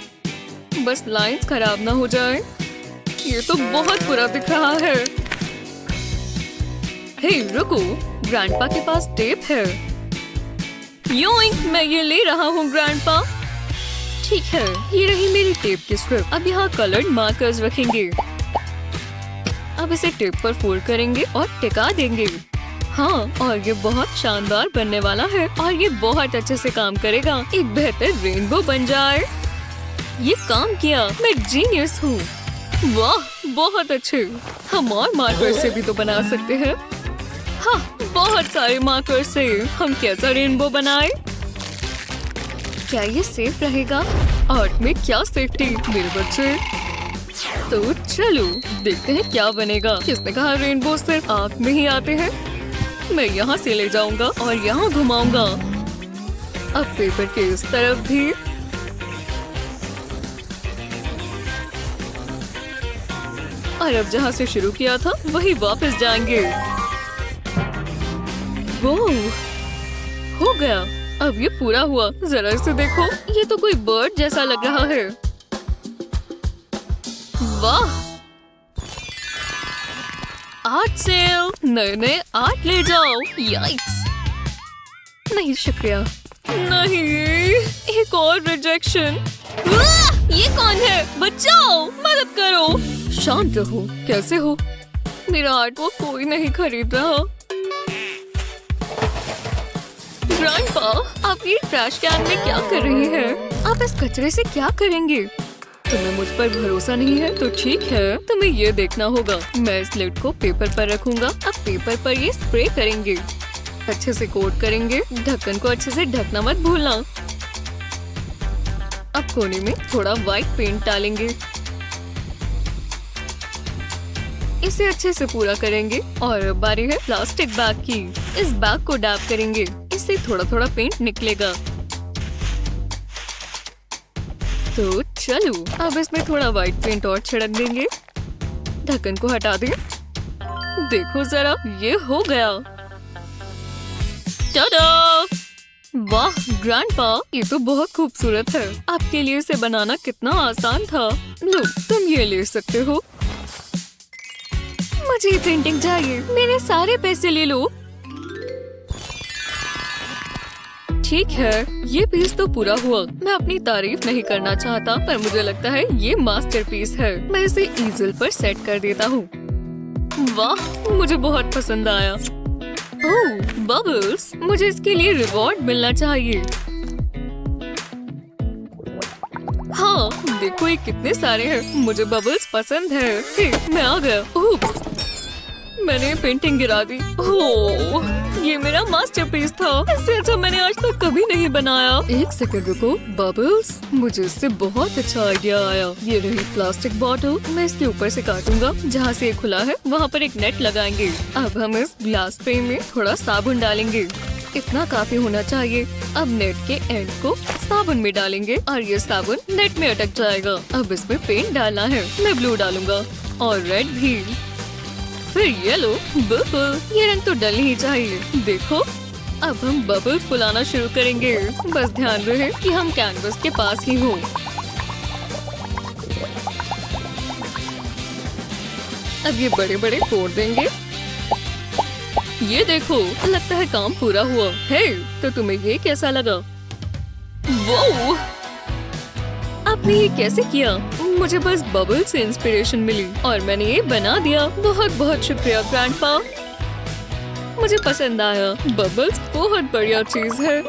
बस लाइंस खराब ना हो जाए। ये तो बहुत बुरा दिख रहा है। हे रुको, ग्रैंडपा के पास टेप है। योइंक, मैं ये ले रहा हूँ ग्रैंडपा। ठीक है, ये रही मेरी टेप की स्ट्रिप। अब यहाँ कलर्ड मार्कर्स रखेंगे। अब इसे टेप पर फोल्ड करेंगे और टिका देंगे। हाँ, और ये बहुत शानदार बनने वाला है और ये बहुत अच्छे से काम करेगा। एक बेहतर रेनबो बन जाए। ये काम किया। मैं जीनियस हूँ। वाह, बहुत अच्छे। हम और मार्कर से भी तो बना सकते हैं। हाँ, बहुत सारे मार्कर से हम कैसा रेनबो बनाए? क्या ये सेफ रहेगा? आर्ट में क्या सेफ्टी मेरे बच्चे। तो चलो देखते हैं क्या बनेगा। किसने कहा रेनबो सिर्फ आँख में ही आते हैं? मैं यहाँ से ले जाऊंगा और यहाँ घुमाऊंगा। अब पेपर के इस तरफ भी। और अब जहाँ से शुरू किया था वही वापस जाएंगे। वो हो गया। अब ये पूरा हुआ। जरा इसे देखो, ये तो कोई बर्ड जैसा लग रहा है। वाह, आर्ट सेल, नए नए आर्ट ले जाओ। याइक्स, नहीं शुक्रिया। नहीं, एक और रिजेक्शन। ये कौन है? बचाओ, मदद करो। शांत रहो। कैसे हो? मेरा आर्ट को कोई नहीं खरीद रहा। ग्रैंडपा, आप ये ट्रैश कैन में क्या कर रही हैं? आप इस कचरे से क्या करेंगे? तुम्हें मुझ पर भरोसा नहीं है तो ठीक है, तुम्हें ये देखना होगा। मैं इस लिड को पेपर पर रखूंगा। अब पेपर पर ये स्प्रे करेंगे, अच्छे से कोट करेंगे। ढक्कन को अच्छे से ढकना मत भूलना। अब कोने में थोड़ा व्हाइट पेंट डालेंगे, इसे अच्छे से पूरा करेंगे। और अब बारी है प्लास्टिक बैग की। इस बैग को डैप करेंगे, इससे थोड़ा थोड़ा पेंट निकलेगा। तो चलो, अब इसमें थोड़ा व्हाइट पेंट और छिड़क देंगे। ढक्कन को हटा दें। देखो जरा, ये हो गया। टाडा! वाह ग्रैंडपा, ये तो बहुत खूबसूरत है। आपके लिए इसे बनाना कितना आसान था। लो, तुम ये ले सकते हो। मुझे ये पेंटिंग चाहिए। मेरे सारे पैसे ले लो। ठीक है, ये पीस तो पूरा हुआ। मैं अपनी तारीफ नहीं करना चाहता, पर मुझे लगता है ये मास्टरपीस है। मैं इसे ईजल पर सेट कर देता हूँ। वाह, मुझे बहुत पसंद आया। ओह, बबल्स, मुझे इसके लिए रिवॉर्ड मिलना चाहिए। हाँ, देखो ये कितने सारे हैं। मुझे बबल्स पसंद है। हे, मैं आ गया। उप्स, मैंने पेंटिंग गिरा दी। ओह, ये मेरा मास्टरपीस था। इससे अच्छा मैंने आज तक कभी नहीं बनाया। एक सेकंड रुको। बबल्स, मुझे इससे बहुत अच्छा आइडिया आया। ये रही प्लास्टिक बॉटल। मैं इसके ऊपर से काटूंगा। जहाँ से ये खुला है वहाँ पर एक नेट लगाएंगे। अब हम इस ग्लास फ्रेम में थोड़ा साबुन डालेंगे। इतना काफी होना चाहिए। अब नेट के एंड को साबुन में डालेंगे और ये साबुन नेट में अटक जाएगा। अब इसमें पेंट डालना है। मैं ब्लू डालूंगा और रेड भी, फिर येलो। बबल, ये रंग तो डलनी ही चाहिए। देखो, अब हम बबल फुलाना शुरू करेंगे। बस ध्यान रहे कि हम कैनवस के पास ही हों। अब ये बड़े बड़े फोड़ देंगे। ये देखो, लगता है काम पूरा हुआ है। तो तुम्हें ये कैसा लगा? वो आपने ये कैसे किया? मुझे बस बबल से इंस्पिरेशन मिली और मैंने ये बना दिया। बहुत बहुत शुक्रिया ग्रैंडपा, मुझे पसंद आया। बबल्स बहुत बढ़िया चीज है।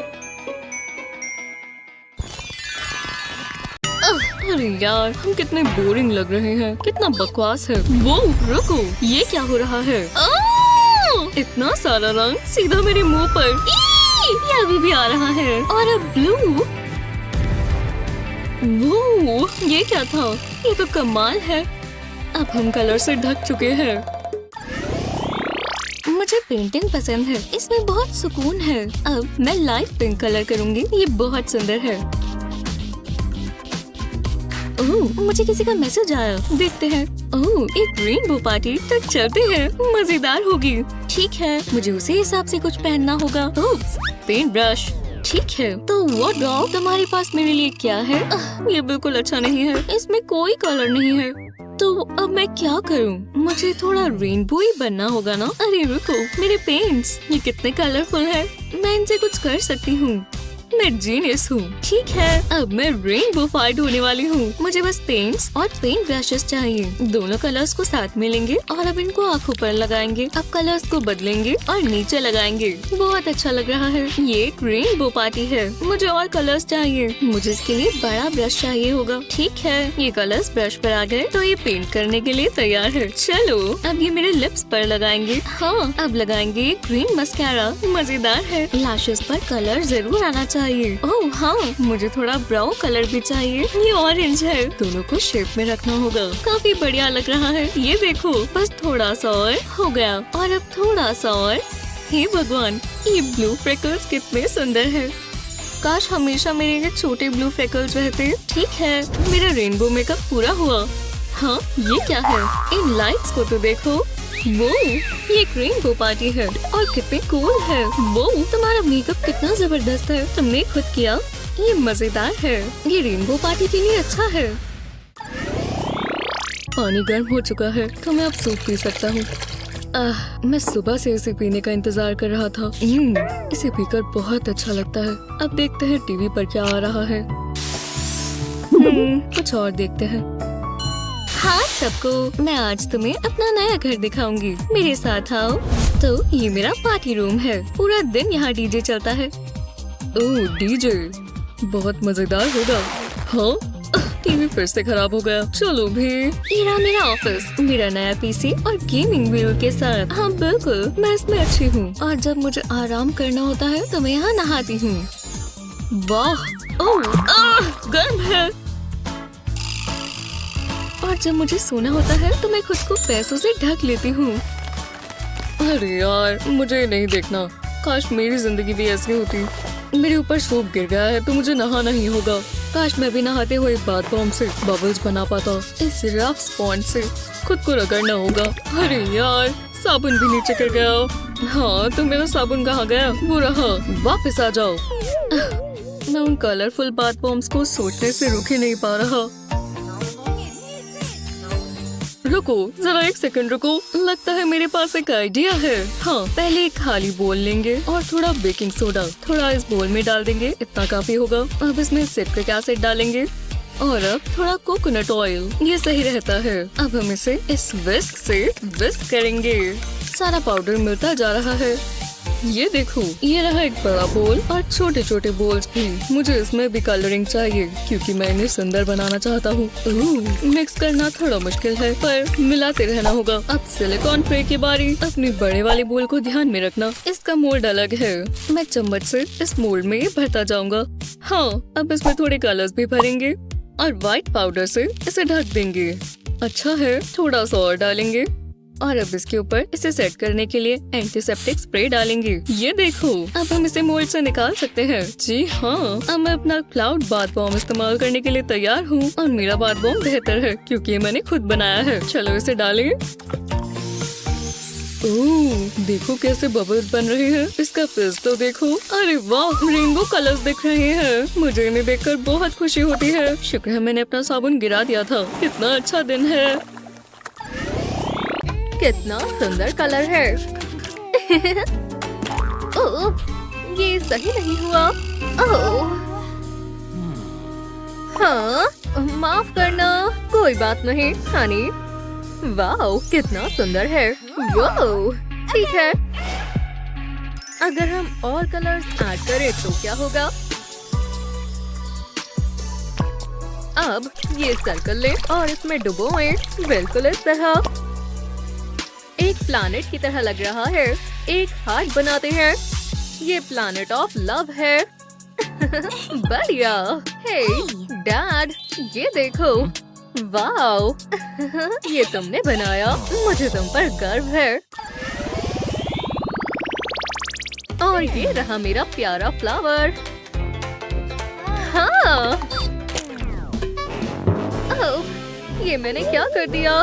अरे यार, हम कितने बोरिंग लग रहे हैं। कितना बकवास है। वो रुको, ये क्या हो रहा है? इतना सारा रंग सीधा मेरे मुंह पर। ये अभी भी आ रहा है। और अब ब्लू। वो ये क्या था? ये तो कमाल है। अब हम कलर से ढक चुके हैं। मुझे पेंटिंग पसंद है, इसमें बहुत सुकून है। अब मैं लाइट पिंक कलर करूंगी। ये बहुत सुंदर है। ओह, मुझे किसी का मैसेज आया। देखते हैं। ओह, एक रेनबो पार्टी। तो चलते हैं, मजेदार होगी। ठीक है, मुझे उसी हिसाब से कुछ पहनना होगा। Oops, paint brush. ठीक है, तो वो डॉग तुम्हारे पास मेरे लिए क्या है? ये बिल्कुल अच्छा नहीं है। इसमें कोई कलर नहीं है। तो अब मैं क्या करूं? मुझे थोड़ा रेनबो ही बनना होगा ना। अरे रुको, मेरे पेंट्स, ये कितने कलरफुल है। मैं इनसे कुछ कर सकती हूँ। मैं जीनियस हूँ। ठीक है, अब मैं रेनबो फाइट होने वाली हूँ। मुझे बस पेंट्स और पेंट ब्रशेस चाहिए। दोनों कलर्स को साथ में लेंगे और अब इनको आँखों पर लगाएंगे। अब कलर्स को बदलेंगे और नीचे लगाएंगे। बहुत अच्छा लग रहा है। ये एक रेनबो पार्टी है। मुझे और कलर्स चाहिए। मुझे इसके लिए बड़ा ब्रश चाहिए होगा। ठीक है, ये कलर्स ब्रश पर आ गए तो ये पेंट करने के लिए तैयार है। चलो, अब ये मेरे लिप्स पर लगाएंगे। हाँ, अब लगाएंगे ग्रीन मस्कारा। मजेदार है। लैशेस पर कलर जरूर आना चाहिए। ओह हाँ, मुझे थोड़ा ब्राउन कलर भी चाहिए। ये ऑरेंज है। दोनों को शेप में रखना होगा। काफी बढ़िया लग रहा है। ये देखो, बस थोड़ा सा और हो गया। और अब थोड़ा सा और। हे भगवान, ये ब्लू फ्रेकल्स कितने सुंदर है। काश हमेशा मेरे ये छोटे ब्लू फ्रेकल्स रहते। ठीक है, मेरा रेनबो मेकअप पूरा हुआ। हाँ, ये क्या है? इन लाइट्स को तो देखो। वो ये एक रेनबो पार्टी है और कितनी कूल है। वो तुम्हारा मेकअप कितना जबरदस्त है, तुमने खुद किया। ये मजेदार है, ये रेनबो पार्टी के लिए अच्छा है। पानी गर्म हो चुका है तो मैं अब सूप पी सकता हूँ। मैं सुबह से इसे पीने का इंतजार कर रहा था। इसे पीकर बहुत अच्छा लगता है। अब देखते हैं टीवी पर क्या आ रहा है। कुछ और देखते हैं। हाँ सबको, मैं आज तुम्हें अपना नया घर दिखाऊंगी। मेरे साथ आओ। तो ये मेरा पार्टी रूम है। पूरा दिन यहाँ डीजे चलता है। ओह डीजे, बहुत मजेदार होगा। हाँ टीवी फिर से खराब हो गया। चलो भी। ये रहा मेरा ऑफिस, मेरा नया पीसी और गेमिंग व्हील के साथ। हाँ बिल्कुल, मैं इसमें अच्छी हूँ। और जब मुझे आराम करना होता है तो मैं यहाँ नहाती हूँ। वाह, ओह गर्म है। और जब मुझे सोना होता है तो मैं खुद को पैसों से ढक लेती हूँ। अरे यार, मुझे नहीं देखना। काश मेरी जिंदगी भी ऐसी होती। मेरे ऊपर सूप गिर गया है तो मुझे नहाना ही होगा। काश मैं भी नहाते हुए बाथ बॉम्ब से बबल्स बना पाता। इस रफ स्पॉन्ज से खुद को रगड़ना होगा। अरे यार, साबुन भी नीचे गिर गया। हाँ तो मेरा साबुन कहाँ गया? वो रहा, वापस आ जाओ। मैं उन कलरफुल बाथ बॉम्ब्स को सोचने से रुक ही नहीं पा रहा। रुको जरा, एक सेकंड रुको। लगता है मेरे पास एक आइडिया है। हाँ, पहले एक खाली बोल लेंगे और थोड़ा बेकिंग सोडा थोड़ा इस बोल में डाल देंगे। इतना काफी होगा। अब इसमें सिट्रिक एसिड डालेंगे और अब थोड़ा कोकोनट ऑयल। ये सही रहता है। अब हम इसे इस विस्क से विस्क करेंगे। सारा पाउडर मिलता जा रहा है। ये देखो, ये रहा एक बड़ा बोल और छोटे छोटे बोल्स भी। मुझे इसमें भी कलरिंग चाहिए क्योंकि मैं इन्हें सुंदर बनाना चाहता हूँ। मिक्स करना थोड़ा मुश्किल है पर मिलाते रहना होगा। अब सिलिकॉन ट्रे की बारी। अपनी बड़े वाले बोल को ध्यान में रखना, इसका मोल्ड अलग है। मैं चम्मच से इस मोल्ड में भरता जाऊंगा। हाँ, अब इसमें थोड़े कलर्स भी भरेंगे और व्हाइट पाउडर से इसे ढक देंगे। अच्छा है, थोड़ा सा और डालेंगे और अब इसके ऊपर इसे सेट करने के लिए एंटीसेप्टिक स्प्रे डालेंगे। ये देखो, अब हम इसे मोल्ड से निकाल सकते हैं। जी हाँ, अब मैं अपना क्लाउड बाथ बॉम्ब इस्तेमाल करने के लिए तैयार हूँ और मेरा बाथ बॉम्ब बेहतर है क्योंकि ये मैंने खुद बनाया है। चलो इसे डालें। ओह, देखो कैसे बबल्स बन रहे हैं। इसका फिज़ तो देखो। अरे वाह, रेनबो कलर्स दिख रहे हैं। मुझे इन्हें देखकर बहुत खुशी होती है। शुक्र है मैंने अपना साबुन गिरा दिया था। कितना अच्छा दिन है। कितना सुंदर कलर है। ओह, ये सही नहीं हुआ। ओह, हाँ, माफ करना। कोई बात नहीं हनी। वाह, कितना सुंदर है। वाह, ठीक है। अगर हम और कलर्स ऐड करें तो क्या होगा? अब ये सर्कल लें और इसमें डुबोएं, बिल्कुल इस तरह। एक प्लैनेट की तरह लग रहा है। एक हार्ट बनाते हैं। ये प्लैनेट ऑफ लव है। बढ़िया। हे डैड, ये देखो। वाओ, ये तुमने बनाया। मुझे तुम पर गर्व है। और ये रहा मेरा प्यारा फ्लावर। हाँ। ओह, ये मैंने क्या कर दिया?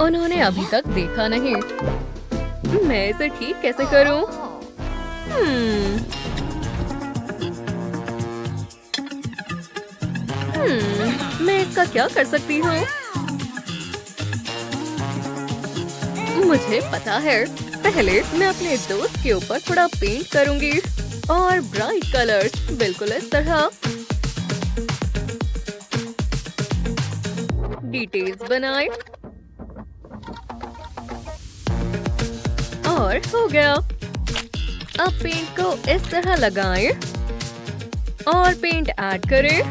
उन्होंने अभी तक देखा नहीं। मैं इसे ठीक कैसे करूं? मैं इसका क्या कर सकती हूँ? मुझे पता है। पहले मैं अपने दोस्त के ऊपर थोड़ा पेंट करूंगी और ब्राइट कलर्स, बिल्कुल इस तरह। डिटेल्स बनाए और हो गया। अब पेंट को इस तरह लगाएं और पेंट ऐड करें।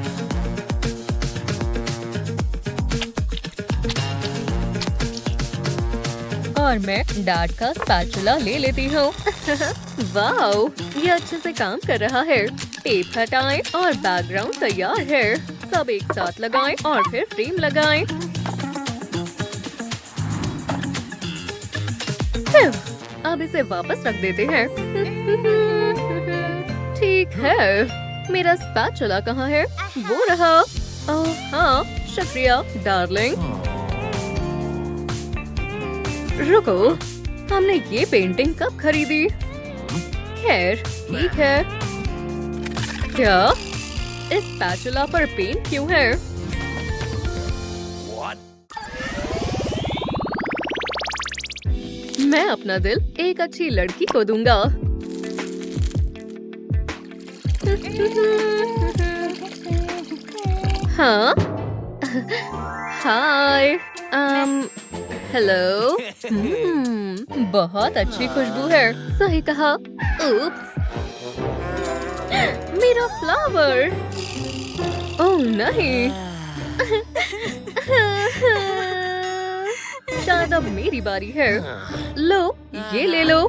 और मैं डैड का स्पैचुला ले लेती हूँ। वाओ, ये अच्छे से काम कर रहा है। टेप हटाएं और बैकग्राउंड तैयार है। सब एक साथ लगाएं और फिर फ्रेम लगाएं। अब इसे वापस रख देते हैं। ठीक है। मेरा स्पैचुला कहाँ है? वो रहा। ओह हाँ, शुक्रिया डार्लिंग। रुको, हमने ये पेंटिंग कब खरीदी? खैर ठीक है। क्या इस स्पैचुला पर पेंट क्यों है? मैं अपना दिल एक अच्छी लड़की को दूंगा। हाँ, हाय, हेलो। बहुत अच्छी खुशबू है। सही कहा। उप्स, मेरा फ्लावर। ओह नहीं। शायद अब मेरी बारी है। लो, ये ले लो।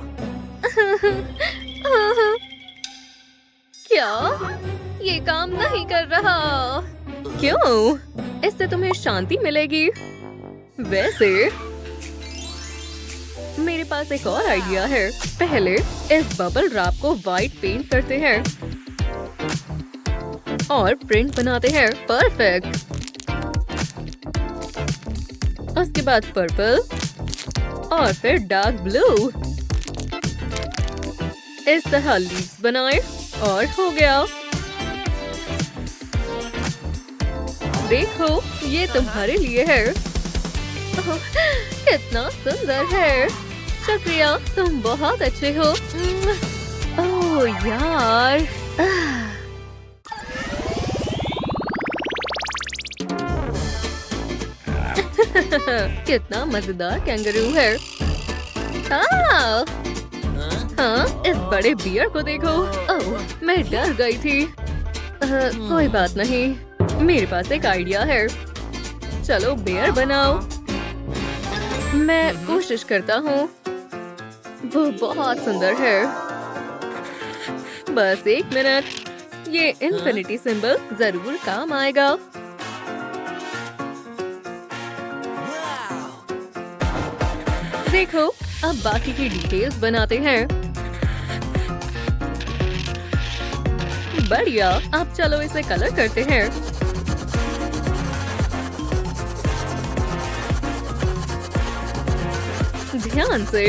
क्या? ये काम नहीं कर रहा। क्यों? इससे तुम्हें शांति मिलेगी। वैसे मेरे पास एक और आइडिया है। पहले इस बबल रैप को व्हाइट पेंट करते हैं और प्रिंट बनाते हैं। परफेक्ट। उसके बाद पर्पल और फिर डार्क ब्लू। इस तरह लीव्स बनाए और हो गया। देखो, ये तुम्हारे लिए है। ओह, कितना सुंदर है। शुक्रिया, तुम बहुत अच्छे हो। ओह यार। कितना मजेदार कैंगरू है। हाँ, इस बड़े बियर को देखो। ओह, मैं डर गई थी। कोई बात नहीं, मेरे पास एक आइडिया है। चलो बियर बनाओ। मैं कोशिश करता हूँ। वो बहुत सुंदर है। बस एक मिनट। ये इन्फिनिटी सिंबल जरूर काम आएगा। देखो, अब बाकी की डिटेल्स बनाते हैं। बढ़िया, अब चलो इसे कलर करते हैं। ध्यान से।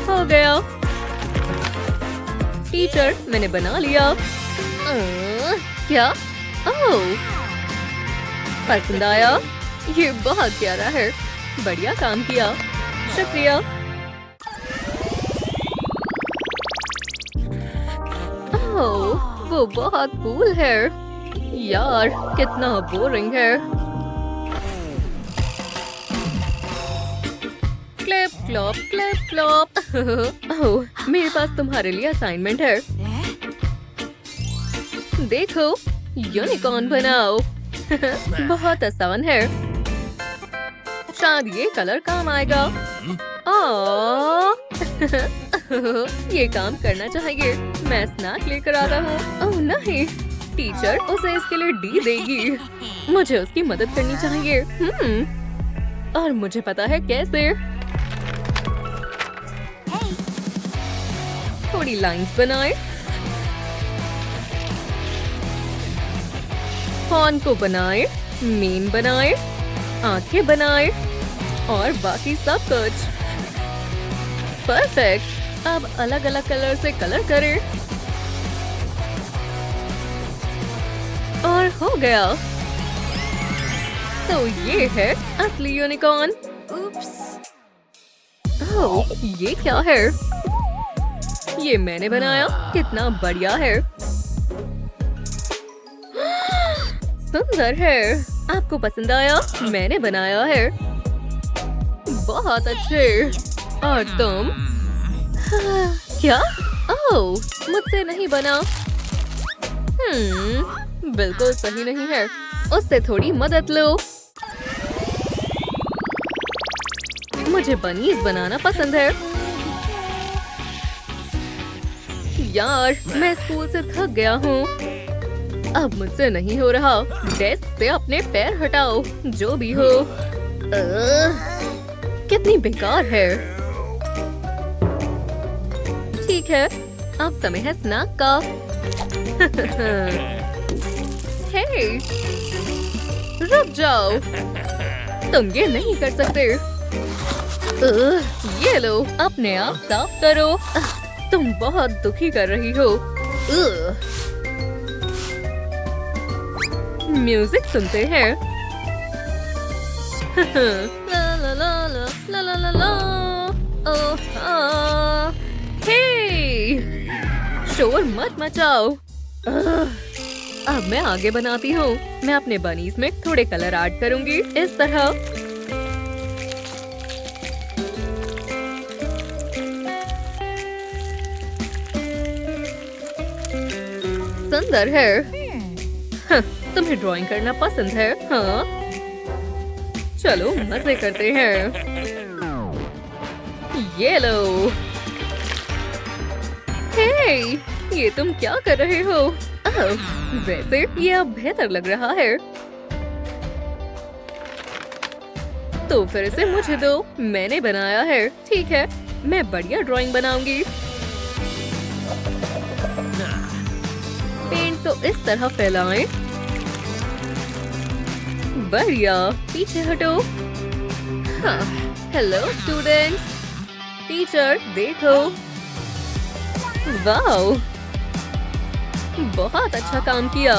हो गया। टीचर, मैंने बना लिया। क्या? ओह, पसंद आया? ये बहुत प्यारा है। बढ़िया काम किया। शुक्रिया। ओह, वो बहुत कूल है। यार, कितना बोरिंग है। Clip clop, clip clop. Oh, मेरे पास तुम्हारे लिए असाइनमेंट है। देखो, यूनिकॉर्न बनाओ। बहुत आसान है। शायद ये कलर काम आएगा। ये काम करना चाहिए। मैं स्नैक लेकर आता हूँ। ओह नहीं, टीचर उसे इसके लिए डी देगी। मुझे उसकी मदद करनी चाहिए। और मुझे पता है कैसे। थोड़ी लाइंस बनाए। हॉर्न को बनाए, मेन बनाए, आंखें बनाए और बाकी सब कुछ। परफेक्ट। अब अलग अलग कलर से कलर करें और हो गया। तो ये है असली यूनिकॉर्न। ओह, ये क्या है? ये मैंने बनाया। कितना बढ़िया है। सुंदर है। आपको पसंद आया? मैंने बनाया है। बहुत अच्छे। और तुम? क्या? ओह, मुझसे नहीं बना। बिल्कुल सही नहीं है। उससे थोड़ी मदद लो। मुझे बनीज बनाना पसंद है। यार, मैं स्कूल से थक गया हूँ। अब मुझसे नहीं हो रहा। डेस्क से अपने पैर हटाओ, जो भी हो। कितनी बेकार है। ठीक है, अब समय है स्नैक का। हे, रुक जाओ, तुम ये नहीं कर सकते। ये लो, अपने आप साफ करो। तुम बहुत दुखी कर रही हो। म्यूजिक सुनते हैं। ला ला ला ला ला ला ला ला। ओह, हे, शोर मत मचाओ। अब मैं आगे बनाती हूँ। मैं अपने बनीज में थोड़े कलर ऐड करूंगी, इस तरह। सुंदर है। तुम्हें ड्राइंग करना पसंद है, हाँ? चलो मजे करते हैं। ये लो। हे, ये तुम क्या कर रहे हो? वैसे ये अब बेहतर लग रहा है। तो फिर इसे मुझे दो, मैंने बनाया है। ठीक है, मैं बढ़िया ड्राइंग बनाऊंगी। पेंट तो इस तरह फैलाएं। बढ़िया, पीछे हटो। हाँ, हेलो स्टूडेंट्स। टीचर देखो। वाओ, बहुत अच्छा काम किया।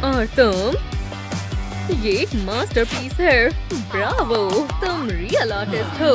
और तुम? ये एक मास्टरपीस है। ब्रावो, तुम रियल आर्टिस्ट हो।